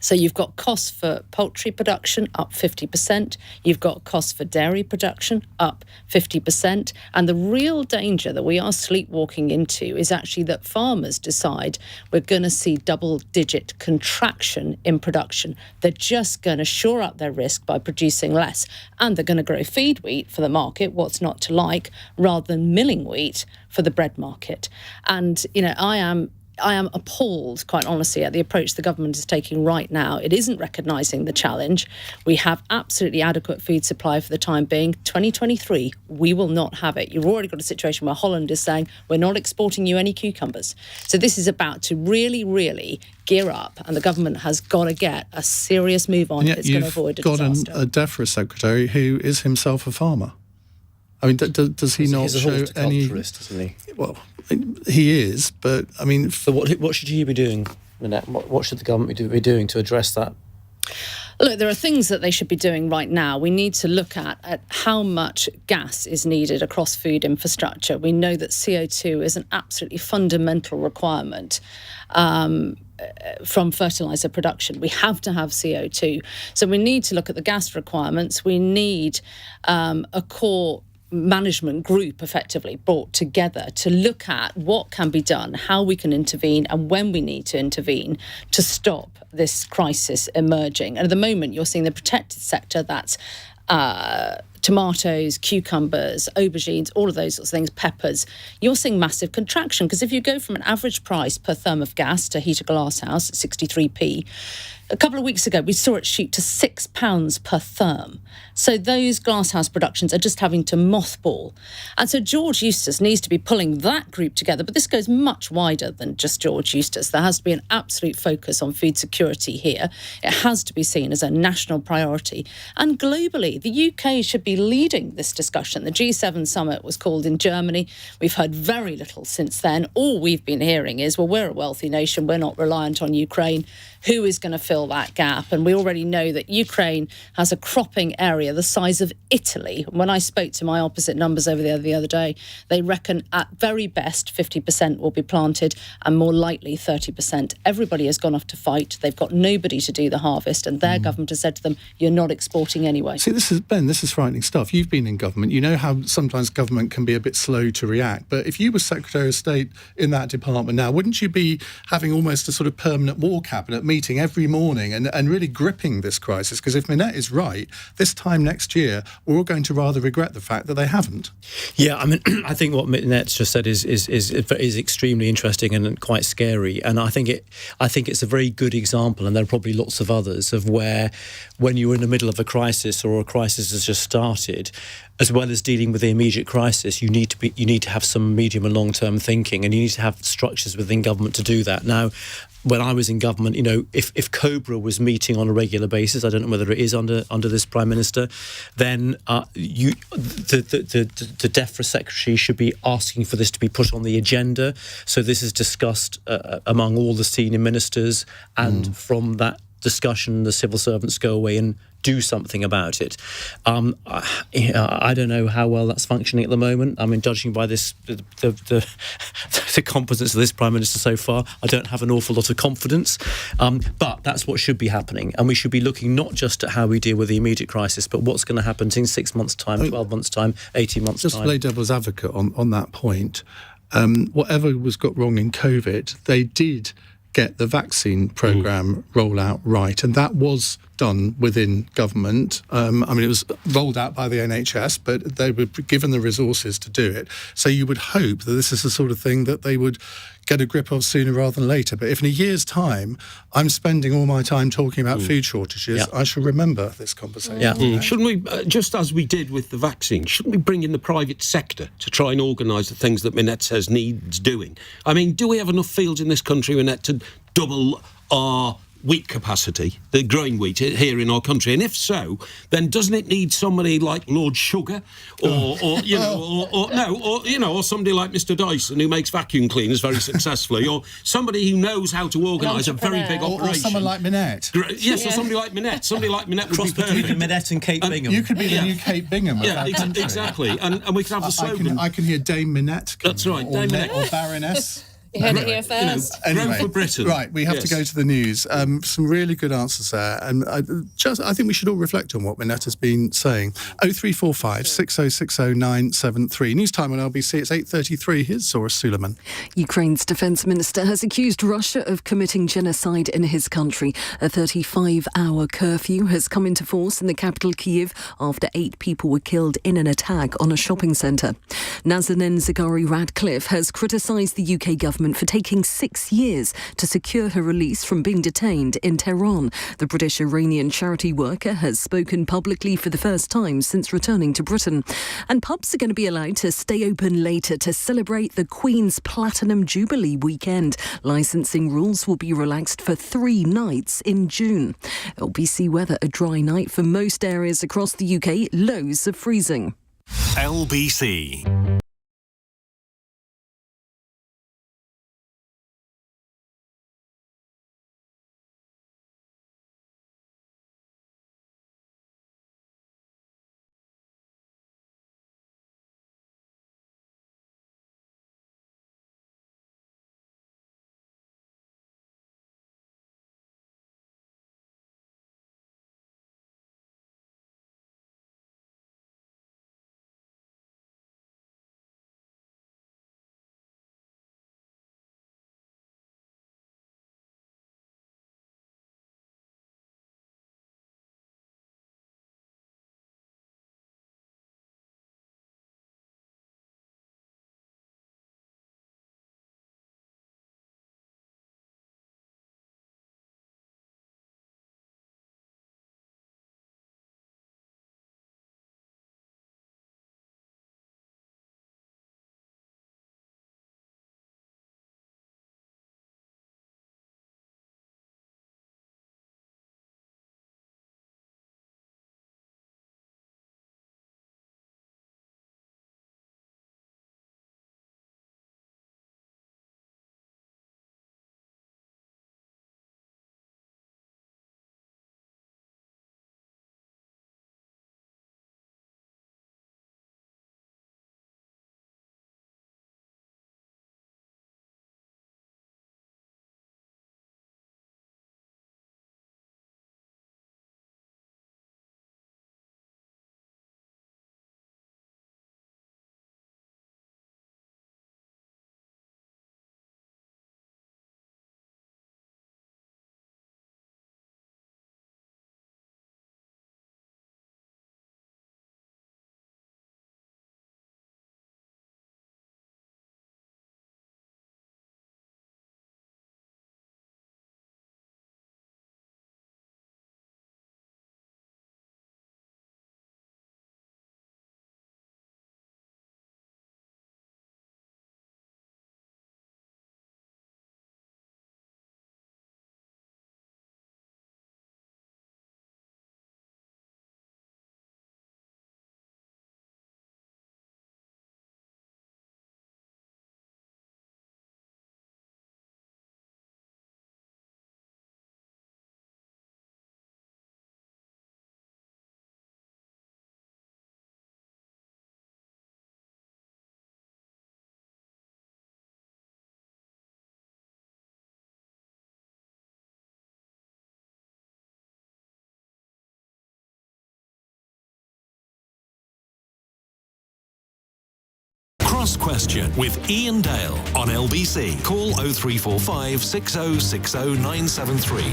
Speaker 10: So you've got costs for poultry production up 50%. You've got costs for dairy production up 50%. And the real danger that we are sleepwalking into is actually that farmers decide we're going to see double-digit contraction in production. They're just going to shore up their risk by producing less. And they're going to grow feed wheat for the market, what's not to like, rather than milling wheat for the bread market. And, you know, I am appalled, quite honestly, at the approach the government is taking right now. It isn't recognising the challenge. We have absolutely adequate food supply for the time being. 2023, we will not have it. You've already got a situation where Holland is saying, we're not exporting you any cucumbers. So this is about to really, really gear up, and the government has got to get a serious move on if it's going to avoid a disaster.
Speaker 1: You've got a DEFRA secretary who is himself a farmer. I mean, does he not show any...
Speaker 6: He's a horticulturist, isn't he?
Speaker 1: Well, he is, but, I mean...
Speaker 6: So what should he be doing, Minette? What should the government be doing to address that?
Speaker 10: Look, there are things that they should be doing right now. We need to look at how much gas is needed across food infrastructure. We know that CO2 is an absolutely fundamental requirement from fertiliser production. We have to have CO2. So we need to look at the gas requirements. We need a core management group effectively brought together to look at what can be done, how we can intervene, and when we need to intervene to stop this crisis emerging. And at the moment, you're seeing the protected sector, that's tomatoes, cucumbers, aubergines, all of those sorts of things, peppers. You're seeing massive contraction because if you go from an average price per therm of gas to heat a glass house at 63p, a couple of weeks ago, we saw it shoot to £6 per therm. So those glasshouse productions are just having to mothball. And so George Eustace needs to be pulling that group together. But this goes much wider than just George Eustace. There has to be an absolute focus on food security here. It has to be seen as a national priority. And globally, the UK should be leading this discussion. The G7 summit was called in Germany. We've heard very little since then. All we've been hearing is, well, we're a wealthy nation. We're not reliant on Ukraine. Who is going to fill that gap? And we already know that Ukraine has a cropping area the size of Italy. When I spoke to my opposite numbers over there the other day, they reckon at very best 50% will be planted and more likely 30%. Everybody has gone off to fight. They've got nobody to do the harvest, and their government has said to them, you're not exporting anyway.
Speaker 1: See, this is frightening stuff. You've been in government. You know how sometimes government can be a bit slow to react. But if you were Secretary of State in that department now, wouldn't you be having almost a sort of permanent war cabinet meeting every morning and really gripping this crisis? Because if Minette is right, this time next year, we're all going to rather regret the fact that they haven't.
Speaker 6: Yeah, I mean, I think what Minette's just said is extremely interesting and quite scary. And I think it's a very good example, and there are probably lots of others, of where when you're in the middle of a crisis or a crisis has just started, as well as dealing with the immediate crisis, you need to have some medium and long-term thinking, and you need to have structures within government to do that. Now, when I was in government, you know, if Cobra was meeting on a regular basis, I don't know whether it is under this Prime Minister, then the DEFRA Secretary should be asking for this to be put on the agenda. So this is discussed among all the senior ministers, and from that discussion, the civil servants go away and do something about it. I don't know how well that's functioning at the moment. I mean, judging by the competence of this Prime Minister so far, I don't have an awful lot of confidence. But that's what should be happening. And we should be looking not just at how we deal with the immediate crisis, but what's going to happen in 6 months' time, 12 months' time, 18 months' time.
Speaker 1: Just to play devil's advocate on that point, whatever was got wrong in COVID, they did get the vaccine programme rollout right, and that was done within government. I mean, it was rolled out by the NHS, but they were given the resources to do it. So you would hope that this is the sort of thing that they would get a grip of sooner rather than later. But if in a year's time I'm spending all my time talking about food shortages, I shall remember this conversation.
Speaker 8: Shouldn't we, just as we did with the vaccine, shouldn't we bring in the private sector to try and organise the things that Minette says needs doing? I mean, do we have enough fields in this country, Minette, to double our wheat capacity, the growing wheat here in our country? And if so, then doesn't it need somebody like Lord Sugar, or somebody like Mr. Dyson, who makes vacuum cleaners very successfully, or somebody who knows how to organise a very big operation,
Speaker 1: or someone like Minette?
Speaker 8: Yes, or somebody like Minette. Somebody like Minette would be perfect.
Speaker 6: Between Minette and Kate Bingham.
Speaker 1: You could be the new Kate Bingham.
Speaker 8: Yeah, exactly. And we could have the slogan.
Speaker 1: I can hear Dame Minette.
Speaker 8: That's right,
Speaker 1: Dame Minette or Baroness.
Speaker 9: You heard it here first.
Speaker 1: Anyway,
Speaker 8: for Britain.
Speaker 1: Right, we have to go to the news. Some really good answers there, and I think we should all reflect on what Minette has been saying. 0345 6060 973. News time on LBC. It's 8:33. Here's Zora Suleiman.
Speaker 4: Ukraine's defence minister has accused Russia of committing genocide in his country. A 35-hour curfew has come into force in the capital Kyiv after 8 people were killed in an attack on a shopping centre. Nazanin Zaghari-Ratcliffe has criticised the UK government for taking 6 years to secure her release from being detained in Tehran. The British-Iranian charity worker has spoken publicly for the first time since returning to Britain. And pubs are going to be allowed to stay open later to celebrate the Queen's Platinum Jubilee weekend. Licensing rules will be relaxed for 3 nights in June. LBC weather: a dry night for most areas across the UK, lows of freezing.
Speaker 2: LBC. Cross Question with Iain Dale on LBC. Call 0345 6060 973.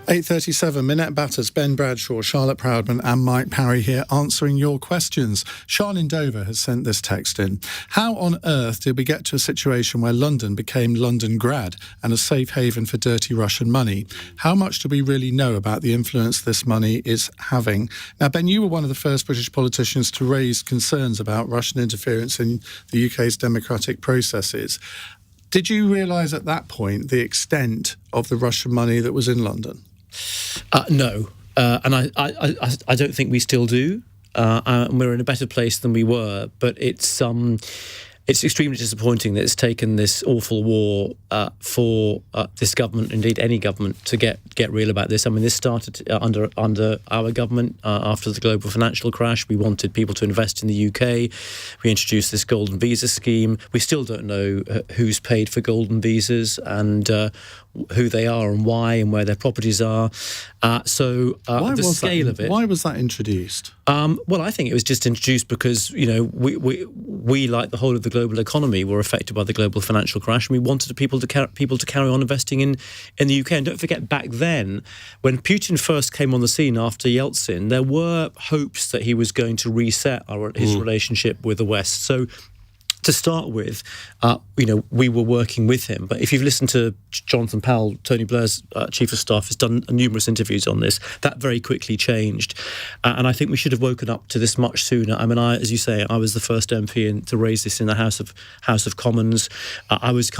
Speaker 1: 8:37, Minette Batters, Ben Bradshaw, Charlotte Proudman and Mike Parry here answering your questions. Sean in Dover has sent this text in. How on earth did we get to a situation where London became Londongrad and a safe haven for dirty Russian money? How much do we really know about the influence this money is having? Now, Ben, you were one of the first British politicians to raise concerns about Russian interference in the UK's democratic processes. Did you realise at that point the extent of the Russian money that was in London?
Speaker 6: No, and I don't think we still do. We're in a better place than we were, but it's extremely disappointing that it's taken this awful war for this government, indeed any government, to get real about this. I mean, this started under our government after the global financial crash. We wanted people to invest in the UK. We introduced this golden visa scheme. We still don't know who's paid for golden visas and who they are and why and where their properties are. The scale of it.
Speaker 1: Why was that introduced?
Speaker 6: Well, I think it was just introduced because, we like the whole of the global economy, were affected by the global financial crash, and we wanted people to carry on investing in the UK. And don't forget, back then, when Putin first came on the scene after Yeltsin, there were hopes that he was going to reset his relationship with the West. So, to start with, we were working with him. But if you've listened to Jonathan Powell, Tony Blair's chief of staff, has done numerous interviews on this, that very quickly changed. And I think we should have woken up to this much sooner. I mean, as you say, I was the first MP to raise this in the House of Commons. I was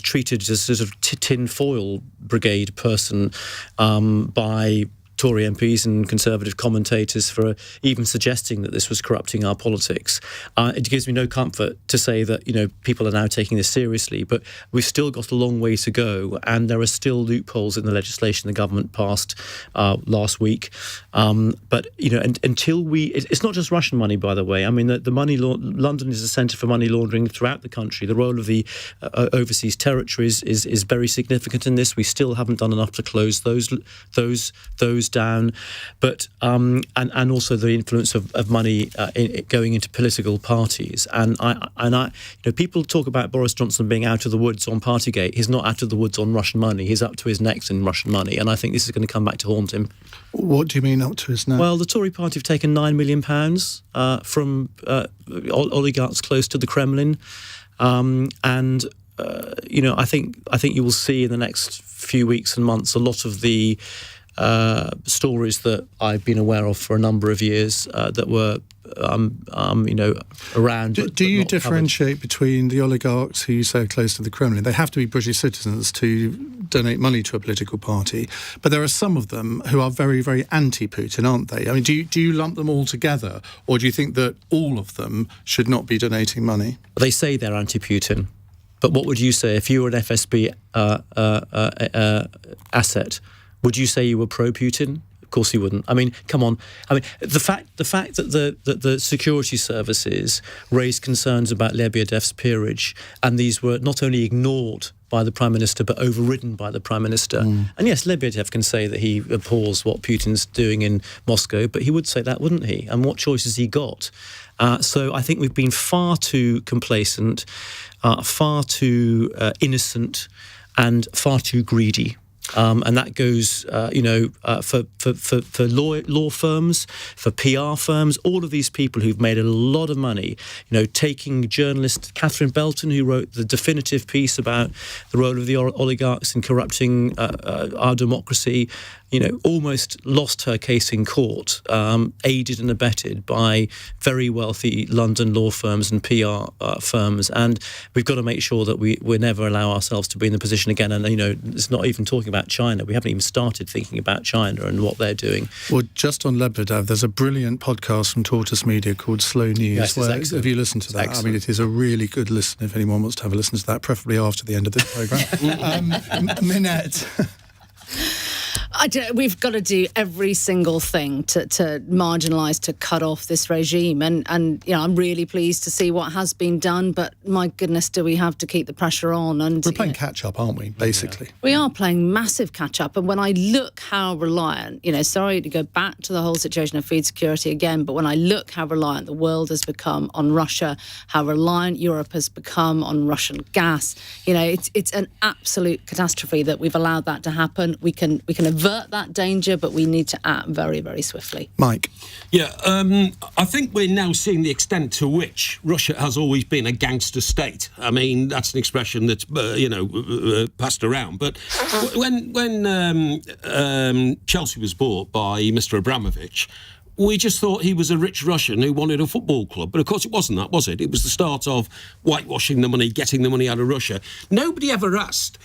Speaker 6: treated as sort of tin foil brigade person by Tory MPs and Conservative commentators for even suggesting that this was corrupting our politics. It gives me no comfort to say that, people are now taking this seriously, but we've still got a long way to go, and there are still loopholes in the legislation the government passed last week. But, until it's not just Russian money, by the way. I mean, the money London is a centre for money laundering throughout the country. The role of the overseas territories is very significant in this. We still haven't done enough to close those down, but and also the influence of money going into political parties. And I people talk about Boris Johnson being out of the woods on Partygate. He's not out of the woods on Russian money. He's up to his necks in Russian money, and I think this is going to come back to haunt him.
Speaker 1: What do you mean up to his neck?
Speaker 6: Well, the Tory party have taken £9 million from oligarchs close to the Kremlin, and I think you will see in the next few weeks and months a lot of the stories that I've been aware of for a number of years that were, around.
Speaker 1: Do you differentiate between the oligarchs who you say are close to the Kremlin? They have to be British citizens to donate money to a political party, but there are some of them who are very, very anti-Putin, aren't they? I mean, do you lump them all together, or do you think that all of them should not be donating money?
Speaker 6: They say they're anti-Putin, but what would you say if you were an FSB asset? Would you say you were pro-Putin? Of course you wouldn't. I mean, come on. I mean, the fact that the security services raised concerns about Lebedev peerage, and these were not only ignored by the Prime Minister, but overridden by the Prime Minister. And yes, Lebedev can say that he abhors what Putin's doing in Moscow, but he would say that, wouldn't he? And what choice has he got? So I think we've been far too complacent, far too innocent, and far too greedy. And that goes, for law firms, for PR firms, all of these people who've made a lot of money, taking journalist Catherine Belton, who wrote the definitive piece about the role of the oligarchs in corrupting our democracy, almost lost her case in court, aided and abetted by very wealthy London law firms and PR firms. And we've got to make sure that we never allow ourselves to be in the position again. And, it's not even talking about China. We haven't even started thinking about China and what they're doing.
Speaker 1: Well, just on Lebedev, there's a brilliant podcast from Tortoise Media called Slow News.
Speaker 6: Yes,
Speaker 1: have you listened to that? I mean, it is a really good listen if anyone wants to have a listen to that, preferably after the end of this programme. Minette.
Speaker 10: We've got to do every single thing to marginalise, to cut off this regime. And I'm really pleased to see what has been done. But my goodness, do we have to keep the pressure on? And
Speaker 1: we're playing catch-up, aren't we, basically?
Speaker 10: We are playing massive catch-up. And when I look how reliant, sorry to go back to the whole situation of food security again, but when I look how reliant the world has become on Russia, how reliant Europe has become on Russian gas, it's an absolute catastrophe that we've allowed that to happen. We can avert avert that danger, but we need to act very, very swiftly.
Speaker 1: Mike.
Speaker 8: Yeah, I think we're now seeing the extent to which Russia has always been a gangster state. I mean, that's an expression that's, passed around. But when Chelsea was bought by Mr. Abramovich, we just thought he was a rich Russian who wanted a football club. But of course it wasn't that, was it? It was the start of whitewashing the money, getting the money out of Russia. Nobody ever asked,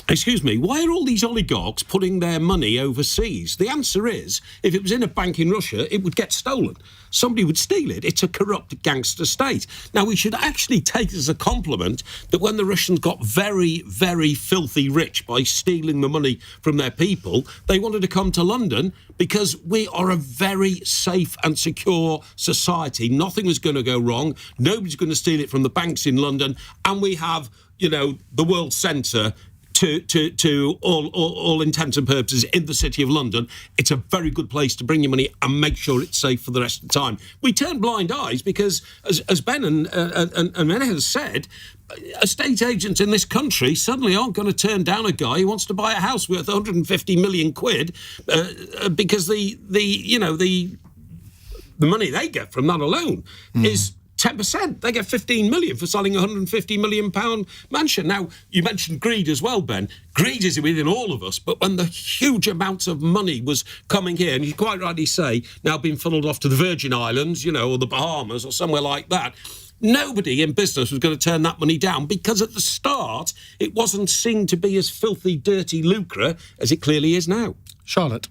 Speaker 8: excuse me, why are all these oligarchs putting their money overseas? The answer is, if it was in a bank in Russia, it would get stolen. Somebody would steal it. It's a corrupt gangster state. Now, we should actually take it as a compliment that when the Russians got very, very filthy rich by stealing the money from their people, they wanted to come to London because we are a very safe and secure society. Nothing is going to go wrong. Nobody's going to steal it from the banks in London. And we have, the world centre to all intents and purposes in the City of London. It's a very good place to bring your money and make sure it's safe for the rest of the time. We turn blind eyes because, as Ben and Minette has said, estate agents in this country suddenly aren't going to turn down a guy who wants to buy a house worth 150 million quid because the money they get from that alone is 10%. They get 15 million for selling a 150 million pound mansion. Now, you mentioned greed as well, Ben. Greed is within all of us, but when the huge amounts of money was coming here, and you quite rightly say, now being funneled off to the Virgin Islands, or the Bahamas or somewhere like that, nobody in business was going to turn that money down because at the start, it wasn't seen to be as filthy, dirty lucre as it clearly is now.
Speaker 1: Charlotte.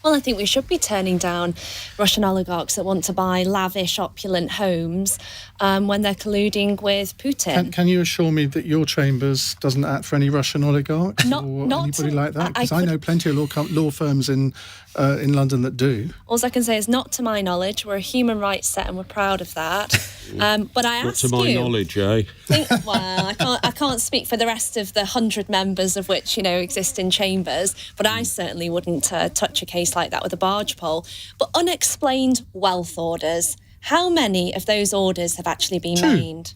Speaker 9: Well, I think we should be turning down Russian oligarchs that want to buy lavish, opulent homes when they're colluding with Putin.
Speaker 1: Can you assure me that your chambers doesn't act for any Russian oligarchs
Speaker 9: not
Speaker 1: anybody like that? Because I know plenty of law firms in London that do.
Speaker 9: All I can say is not to my knowledge. We're a human rights set and we're proud of that. But I ask you...
Speaker 8: Not to my knowledge, eh?
Speaker 9: I can't speak for the rest of the 100 members of which, exist in chambers, but I certainly wouldn't touch a case like that with a barge pole. But unexplained wealth orders, how many of those orders have actually been made?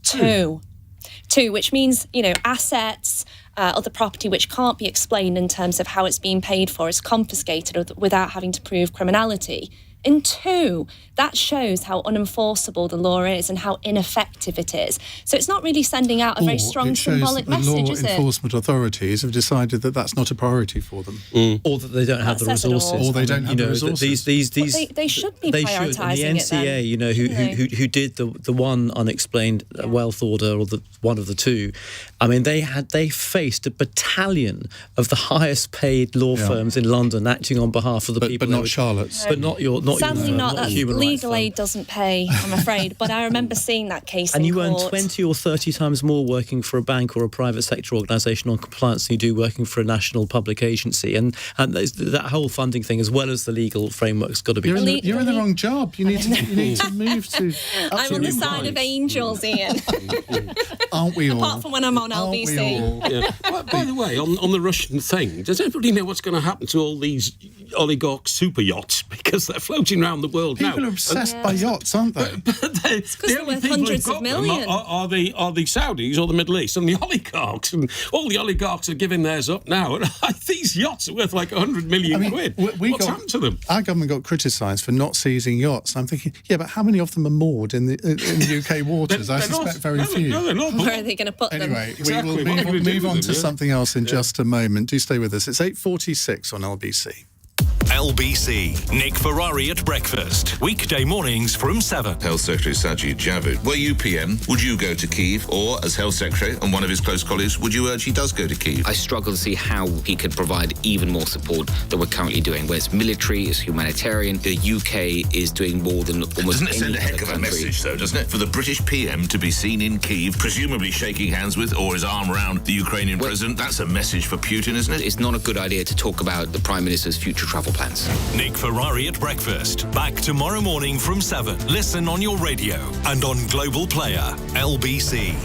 Speaker 9: Two, which means, assets, other property which can't be explained in terms of how it's being paid for is confiscated without having to prove criminality. And two, that shows how unenforceable the law is and how ineffective it is. So it's not really sending out a very strong symbolic message, is it?
Speaker 1: Law enforcement authorities have decided that that's not a priority for them.
Speaker 6: Or that they don't have the resources.
Speaker 1: Or they don't have the resources.
Speaker 9: They should be prioritising
Speaker 6: it then. The NCA, who did the one unexplained wealth order, or the one of the two, I mean, they faced a battalion of the highest paid law firms in London acting on behalf of the people.
Speaker 1: But not Charlotte's.
Speaker 6: But not your...
Speaker 9: Sadly not. Legal aid doesn't pay, I'm afraid. But I remember seeing that case
Speaker 6: and
Speaker 9: in
Speaker 6: you
Speaker 9: court.
Speaker 6: earn 20 or 30 times more working for a bank or a private sector organisation on compliance than you do working for a national public agency. And that whole funding thing, as well as the legal framework's got to be...
Speaker 1: You're in the wrong job. You need to move to...
Speaker 9: I'm on the side of angels, Ian.
Speaker 1: Aren't we all?
Speaker 9: Apart from when I'm on LBC.
Speaker 8: By the way, on the Russian thing, does everybody know what's going to happen to all these oligarch super yachts? Because they're floating around the world now.
Speaker 1: People are obsessed by yachts, aren't they?
Speaker 9: It's because they're worth hundreds of millions.
Speaker 8: Are the Saudis or the Middle East and the oligarchs, and all the oligarchs are giving theirs up now. And these yachts are worth like 100 million quid. What's happened to them?
Speaker 1: Our government got criticised for not seizing yachts. I'm thinking, but how many of them are moored in the UK waters? I suspect very few.
Speaker 8: No, they're not.
Speaker 9: Where are they going to put them?
Speaker 1: Anyway, we will move on to something else in just a moment. Do stay with us. It's 8:46 on LBC.
Speaker 2: LBC. Nick Ferrari at breakfast. Weekday mornings from 7.
Speaker 13: Health Secretary Sajid Javid. Were you PM, would you go to Kyiv? Or, as Health Secretary and one of his close colleagues, would you urge he does go to Kyiv?
Speaker 14: I struggle to see how he could provide even more support than we're currently doing. Where it's military, it's humanitarian. The UK is doing more than almost
Speaker 13: Doesn't it send a heck of a message, though, doesn't it? For the British PM to be seen in Kyiv, presumably shaking hands with or his arm around the Ukrainian president, that's a message for Putin, isn't it?
Speaker 14: It's not a good idea to talk about the Prime Minister's future travel plans.
Speaker 2: Nick Ferrari at breakfast. Back tomorrow morning from 7. Listen on your radio and on Global Player. LBC.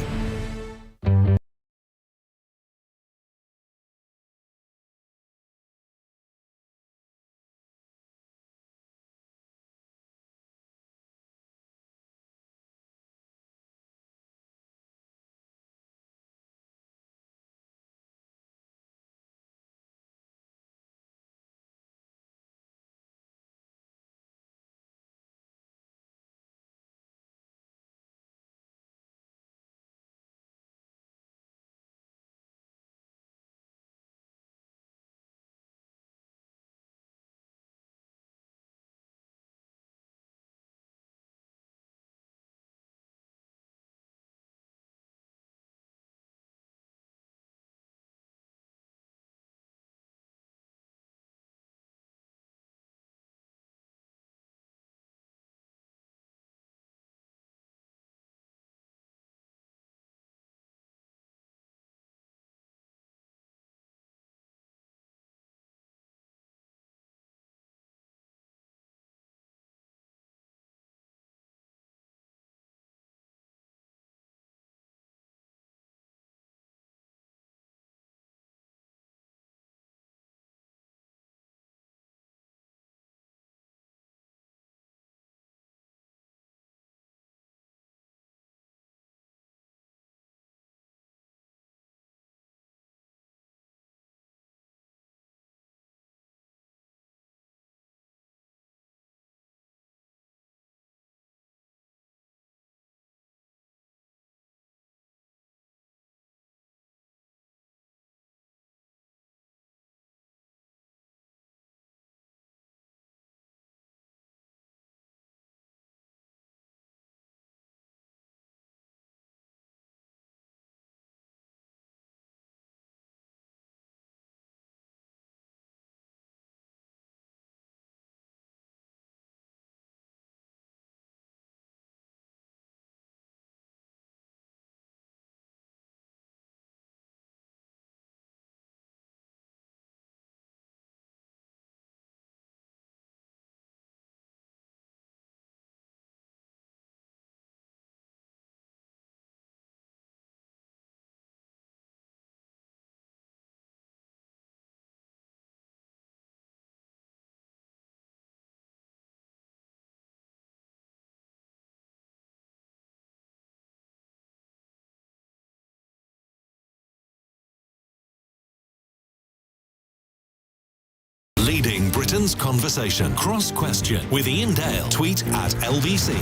Speaker 2: Leading Britain's conversation. Cross Question with Iain Dale. Tweet at LBC.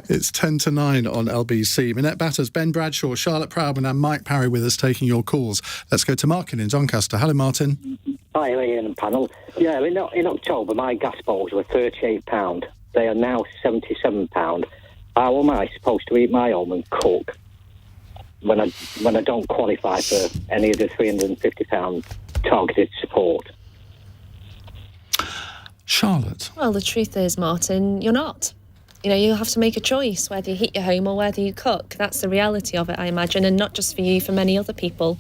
Speaker 1: It's 10 to 9 on LBC. Minette Batters, Ben Bradshaw, Charlotte Proudman and Mike Parry with us taking your calls. Let's go to Martin in Doncaster. Hello, Martin.
Speaker 15: Hi, Iain and panel. Yeah, in October, my gas bowls were £38. They are now £77. How am I supposed to eat my home and cook when I don't qualify for any of the £350 targeted support?
Speaker 1: Charlotte.
Speaker 9: Well, the truth is, Martin, you're not. You know, you have to make a choice whether you heat your home or whether you cook. That's the reality of it, I imagine, and not just for you, for many other people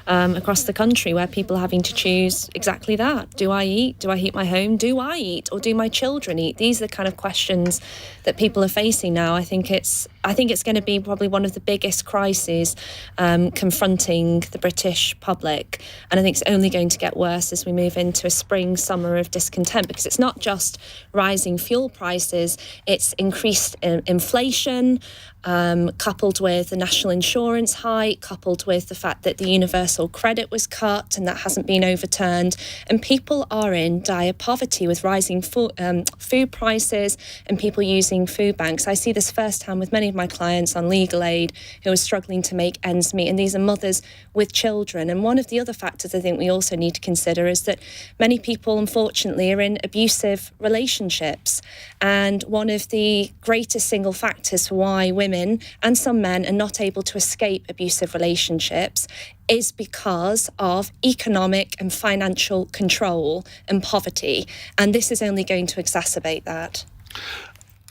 Speaker 9: across the country, where people are having to choose exactly that. Do I eat? Do I heat my home? Do I eat? Or do my children eat? These are the kind of questions that people are facing now. I think it's going to be probably one of the biggest crises confronting the British public, and I think it's only going to get worse as we move into a spring, summer of discontent, because it's not just rising fuel prices, it's increased inflation, coupled with the national insurance hike, coupled with the fact that the universal credit was cut and that hasn't been overturned. And people are in dire poverty with rising food prices and people using food banks. I see this firsthand with many of my clients on legal aid who are struggling to make ends meet. And these are mothers with children. And one of the other factors I think we also need to consider is that many people, unfortunately, are in abusive relationships. And one of the greatest single factors for why women and some men are not able to escape abusive relationships is because of economic and financial control and poverty. And this is only going to exacerbate that.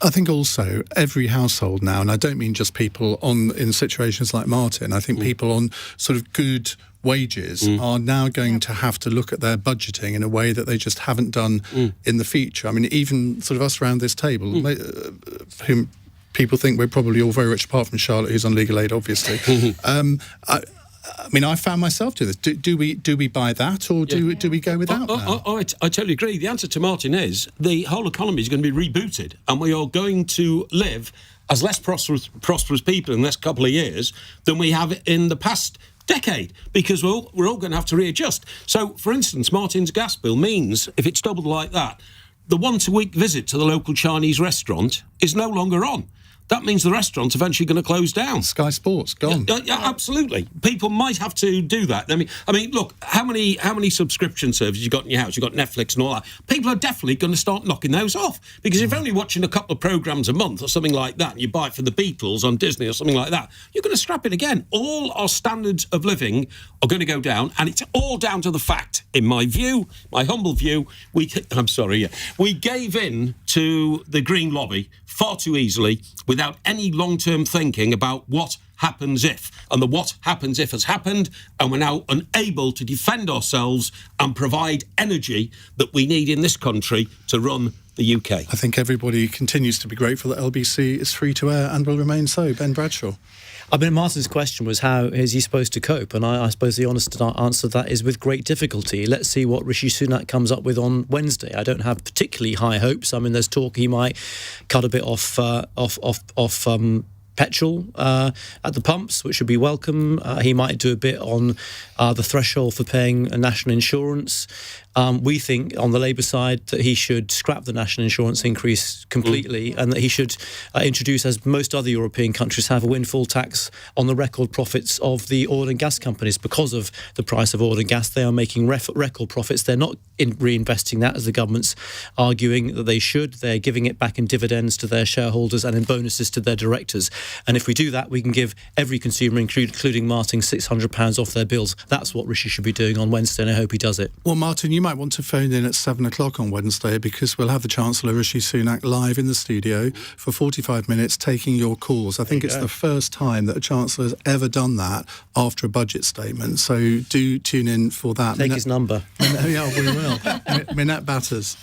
Speaker 1: I think also every household now, and I don't mean just people in situations like Martin, I think people on sort of good wages are now going to have to look at their budgeting in a way that they just haven't done in the future. I mean, even sort of us around this table, whom people think we're probably all very rich, apart from Charlotte, who's on legal aid, obviously. I mean, I found myself doing this. Do we buy that, or do we go without that?
Speaker 8: I totally agree. The answer to Martin is the whole economy is going to be rebooted, and we are going to live as less prosperous people in the next couple of years than we have in the past decade, because we're all going to have to readjust. So, for instance, Martin's gas bill means, if it's doubled like that, the once-a-week visit to the local Chinese restaurant is no longer on. That means the restaurant's eventually going to close down.
Speaker 1: Sky Sports gone.
Speaker 8: Yeah, absolutely. People might have to do that. I mean, look, how many subscription services you got in your house? You got Netflix and all that. People are definitely going to start knocking those off, because if you're only watching a couple of programmes a month or something like that, and you buy it for the Beatles on Disney or something like that, you're going to scrap it again. All our standards of living are going to go down, and it's all down to the fact, in my view, my humble view, we gave in to the Green lobby far too easily without any long-term thinking about what happens if. And the what happens if has happened, and we're now unable to defend ourselves and provide energy that we need in this country to run the UK.
Speaker 1: I think everybody continues to be grateful that LBC is free to air and will remain so. Ben Bradshaw.
Speaker 6: I mean, Martin's question was, how is he supposed to cope? And I suppose the honest answer to that is with great difficulty. Let's see what Rishi Sunak comes up with on Wednesday. I don't have particularly high hopes. I mean, there's talk he might cut a bit off petrol at the pumps, which would be welcome. He might do a bit on the threshold for paying national insurance. We think on the Labour side that he should scrap the national insurance increase completely, and that he should introduce, as most other European countries have, a windfall tax on the record profits of the oil and gas companies. Because of the price of oil and gas, they are making record profits. They're not reinvesting that, as the government's arguing that they should. They're giving it back in dividends to their shareholders and in bonuses to their directors. And if we do that, we can give every consumer, including Martin, £600 off their bills. That's what Rishi should be doing on Wednesday, and I hope he does it.
Speaker 1: Well, Martin, you might want to phone in at 7 o'clock on Wednesday, because we'll have the Chancellor Rishi Sunak live in the studio for 45 minutes taking your calls. I think it's the first time that a Chancellor has ever done that after a budget statement. So do tune in for that.
Speaker 6: Take his number.
Speaker 1: Yeah, we will. Minette Batters.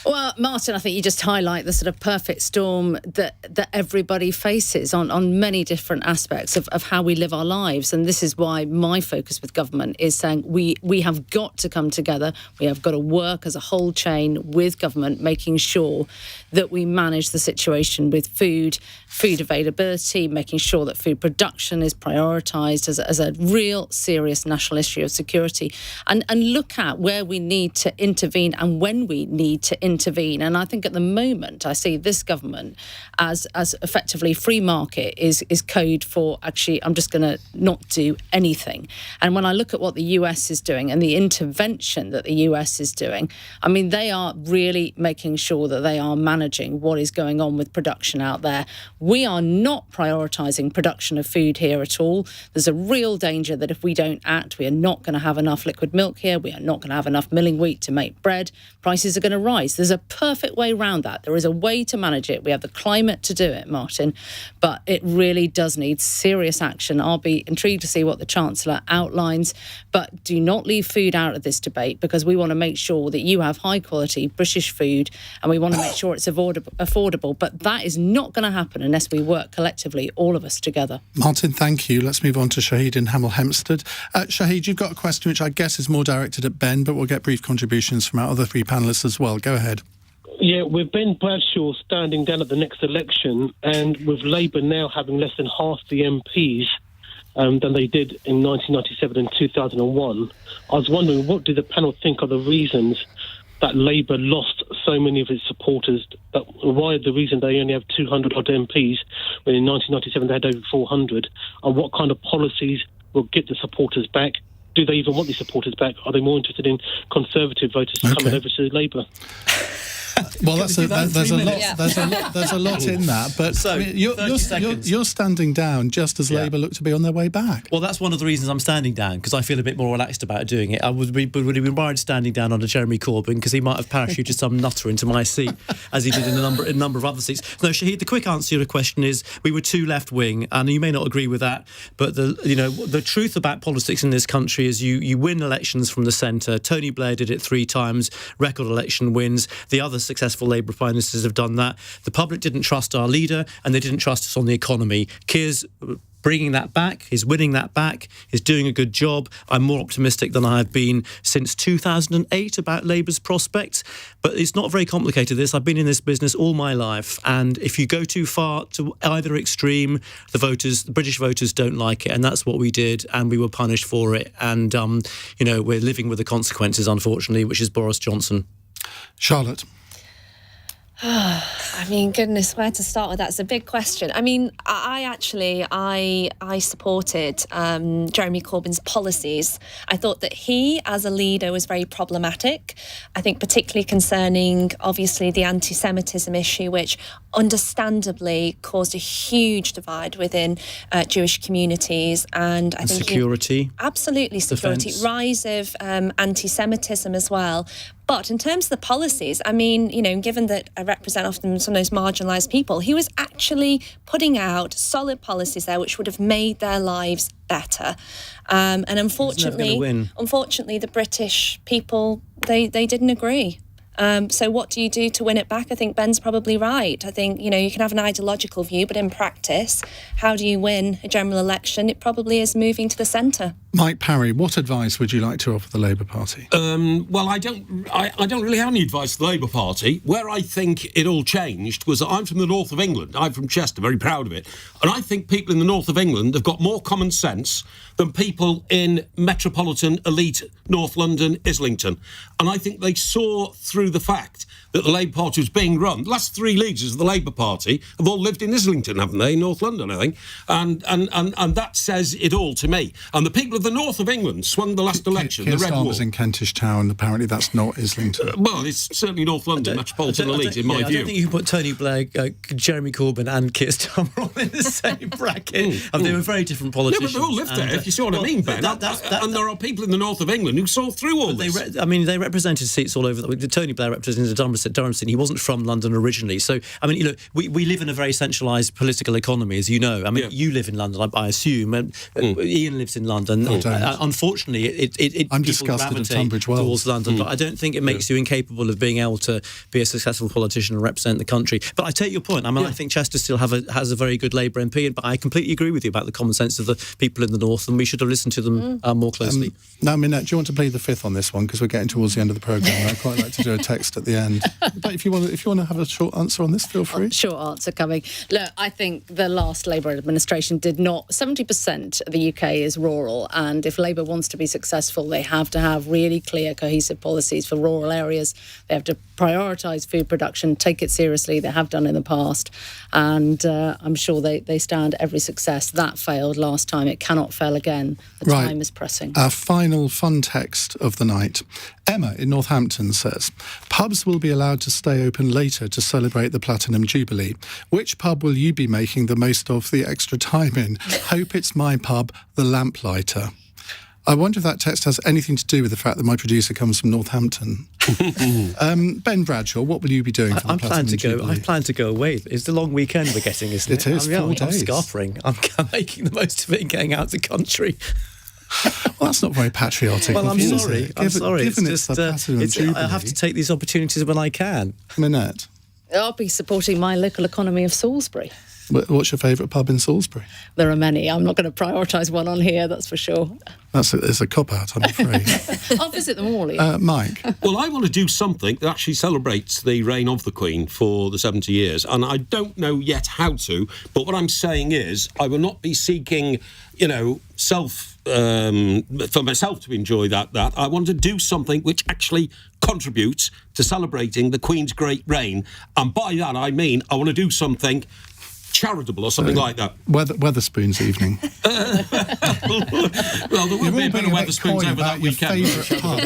Speaker 10: Well, Martin, I think you just highlight the sort of perfect storm that everybody faces on many different aspects of how we live our lives. And this is why my focus with government is saying we have got to come together. We have got to work as a whole chain with government, making sure that we manage the situation with food availability, making sure that food production is prioritised as a real serious national issue of security, and look at where we need to intervene and when we need to intervene. And I think at the moment I see this government as effectively free market is code for actually I'm just going to not do anything. And when I look at what the US is doing and the intervention that the US is doing, I mean, they are really making sure that they are managing what is going on with production out there. We are not prioritising production of food here at all. There's a real danger that if we don't act, we are not going to have enough liquid milk here. We are not going to have enough milling wheat to make bread. Prices are going to rise. There's a perfect way around that. There is a way to manage it. We have the climate to do it, Martin, but it really does need serious action. I'll be intrigued to see what the Chancellor outlines, but do not leave food out of this debate, because we want to make sure that you have high quality British food and we want to make sure it's affordable. But that is not going to happen unless we work collectively, all of us together.
Speaker 1: Martin, thank you. Let's move on to Shahid in Hemel Hempstead. Shahid, you've got a question which I guess is more directed at Ben, but we'll get brief contributions from our other three panellists as well. Go ahead.
Speaker 11: Yeah, with Ben Bradshaw standing down at the next election, and with Labour now having less than half the MPs than they did in 1997 and 2001, I was wondering, what do the panel think are the reasons that Labour lost so many of its supporters? Why the reason they only have 200-odd MPs when in 1997 they had over 400? And what kind of policies will get the supporters back? Do they even want the supporters back? Are they more interested in Conservative voters coming over to Labour?
Speaker 1: Well, there's a lot in that, but
Speaker 6: So,
Speaker 1: I mean, you're standing down just as Labour look to be on their way back.
Speaker 6: Well, that's one of the reasons I'm standing down, because I feel a bit more relaxed about doing it. I would have been worried standing down under Jeremy Corbyn, because he might have parachuted some nutter into my seat, as he did in a number of other seats. No, Shahid, the quick answer to your question is we were too left-wing, and you may not agree with that, but the truth about politics in this country is you win elections from the centre. Tony Blair did it 3 times, record election wins. The other successful Labour Prime Ministers have done that. The public didn't trust our leader, and they didn't trust us on the economy. Keir's bringing that back, he's winning that back, he's doing a good job. I'm more optimistic than I have been since 2008 about Labour's prospects, but it's not very complicated, this. I've been in this business all my life, and if you go too far to either extreme, the British voters don't like it, and that's what we did, and we were punished for it, and we're living with the consequences, unfortunately, which is Boris Johnson.
Speaker 1: Charlotte.
Speaker 9: I mean, goodness, where to start with that's a big question. I mean, I supported Jeremy Corbyn's policies. I thought that he, as a leader, was very problematic. I think particularly concerning, obviously, the anti-Semitism issue, which understandably caused a huge divide within Jewish communities. And I think
Speaker 6: security.
Speaker 9: Absolutely, security.
Speaker 6: Defense.
Speaker 9: Rise of anti-Semitism as well. But in terms of the policies, I mean, given that I represent often some of those marginalised people, he was actually putting out solid policies there which would have made their lives better. And unfortunately, the British people, they didn't agree. So what do you do to win it back? I think Ben's probably right. I think, you can have an ideological view, but in practice, how do you win a general election? It probably is moving to the centre.
Speaker 1: Mike Parry, what advice would you like to offer the Labour Party?
Speaker 8: Well, I don't really have any advice for the Labour Party. Where I think it all changed was that I'm from the north of England. I'm from Chester, very proud of it. And I think people in the north of England have got more common sense than people in metropolitan elite North London, Islington. And I think they saw through the fact that the Labour Party was being run. The last 3 leaders of the Labour Party have all lived in Islington, haven't they? North London, I think. And that says it all to me. And the people of the north of England swung the last election, the Red Wall.
Speaker 1: was in Kentish Town. Apparently that's not Islington.
Speaker 8: Well, it's certainly North London, metropolitan elite, in my view.
Speaker 6: I don't think you can put Tony Blair, Jeremy Corbyn and Keir Starmer all in the same bracket. They were very different politicians.
Speaker 8: Yeah, but they all lived there, if you see what I mean, Ben. And there are people in the north of England who saw through all this.
Speaker 6: They represented seats all over. Tony Blair represented a number of Durham. He wasn't from London originally. So, I mean, we live in a very centralised political economy, as you know. I mean, you live in London, I assume, and Iain lives in London. Unfortunately,
Speaker 1: I'm
Speaker 6: people
Speaker 1: disgusted of
Speaker 6: gravitate
Speaker 1: Tunbridge Wells.
Speaker 6: towards London, but I don't think it makes you incapable of being able to be a successful politician and represent the country. But I take your point. I mean, I think Chester still has a very good Labour MP, but I completely agree with you about the common sense of the people in the north, and we should have listened to them more closely.
Speaker 1: Now, Minette, do you want to plead the fifth on this one, because we're getting towards the end of the programme? I'd quite like to do a text at the end. But if you want to have a short answer on this, feel free.
Speaker 10: Short answer coming. Look, I think the last Labour administration did not. 70% of the UK is rural, and if Labour wants to be successful, they have to have really clear, cohesive policies for rural areas. They have to prioritise food production, take it seriously. They have done in the past, and I'm sure they stand every success. That failed last time. It cannot fail again. The time is pressing.
Speaker 1: Our final fun text of the night. Emma in Northampton says, pubs will be allowed to stay open later to celebrate the Platinum Jubilee. Which pub will you be making the most of the extra time in? Hope it's my pub, the Lamplighter. I wonder if that text has anything to do with the fact that my producer comes from Northampton. Ben Bradshaw, what will you be doing for the Platinum Jubilee?
Speaker 6: I plan to go away. It's the long weekend we're getting, isn't it?
Speaker 1: It is, 4 days.
Speaker 6: I'm scarfering. I'm making the most of it and getting out the country.
Speaker 1: Well, that's not very patriotic.
Speaker 6: Well, I'm sorry. I'm sorry.
Speaker 1: Given it's the Platinum Jubilee.
Speaker 6: I have to take these opportunities when I can.
Speaker 1: Minette?
Speaker 10: I'll be supporting my local economy of Salisbury.
Speaker 1: What's your favourite pub in Salisbury?
Speaker 10: There are many. I'm not going to prioritise one on here, that's for sure.
Speaker 1: It's a cop-out, I'm afraid.
Speaker 10: I'll visit them all, Iain.
Speaker 1: Mike?
Speaker 8: Well, I want to do something that actually celebrates the reign of the Queen for the 70 years, and I don't know yet how to, but what I'm saying is I will not be seeking, for myself to enjoy that. I want to do something which actually contributes to celebrating the Queen's great reign, and by that I mean I want to do something charitable or something like that.
Speaker 1: Weatherspoons evening.
Speaker 8: Well, there will be a bit of Weatherspoons over that weekend.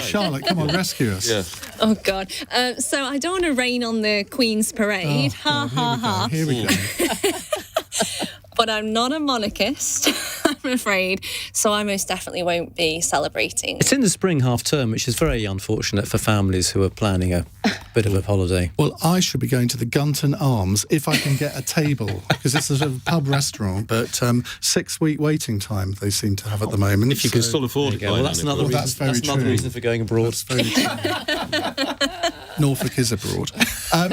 Speaker 1: Charlotte, come on, rescue us.
Speaker 8: Yeah.
Speaker 9: Oh, God. So I don't want to rain on the Queen's parade.
Speaker 1: Here we go.
Speaker 9: But I'm not a monarchist, I'm afraid, so I most definitely won't be celebrating.
Speaker 6: It's in the spring half term, which is very unfortunate for families who are planning a bit of a holiday.
Speaker 1: Well, I should be going to the Gunton Arms if I can get a table, because it's a sort of pub restaurant, but 6-week waiting time they seem to have at the moment.
Speaker 8: If you can still afford it.
Speaker 6: Well, that's another reason for going abroad.
Speaker 1: That's very true. Norfolk is abroad.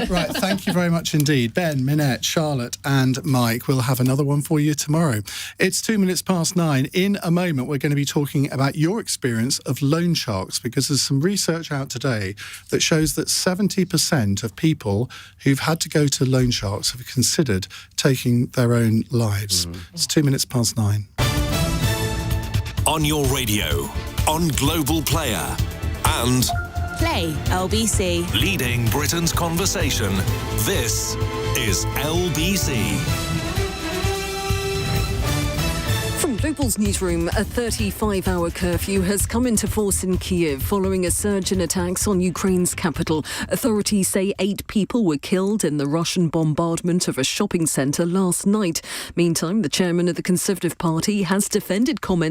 Speaker 1: Right, thank you very much indeed. Ben, Minette, Charlotte and Mike. We'll have another one for you tomorrow. It's 9:02. In a moment, we're going to be talking about your experience of loan sharks, because there's some research out today that shows that 70% of people who've had to go to loan sharks have considered taking their own lives. It's 9:02.
Speaker 2: On your radio, on Global Player, and
Speaker 3: Play LBC.
Speaker 2: leading Britain's conversation. This is LBC.
Speaker 4: From Global's newsroom, a 35-hour curfew has come into force in Kyiv following a surge in attacks on Ukraine's capital. Authorities say 8 people were killed in the Russian bombardment of a shopping centre last night. Meantime, the chairman of the Conservative Party has defended comments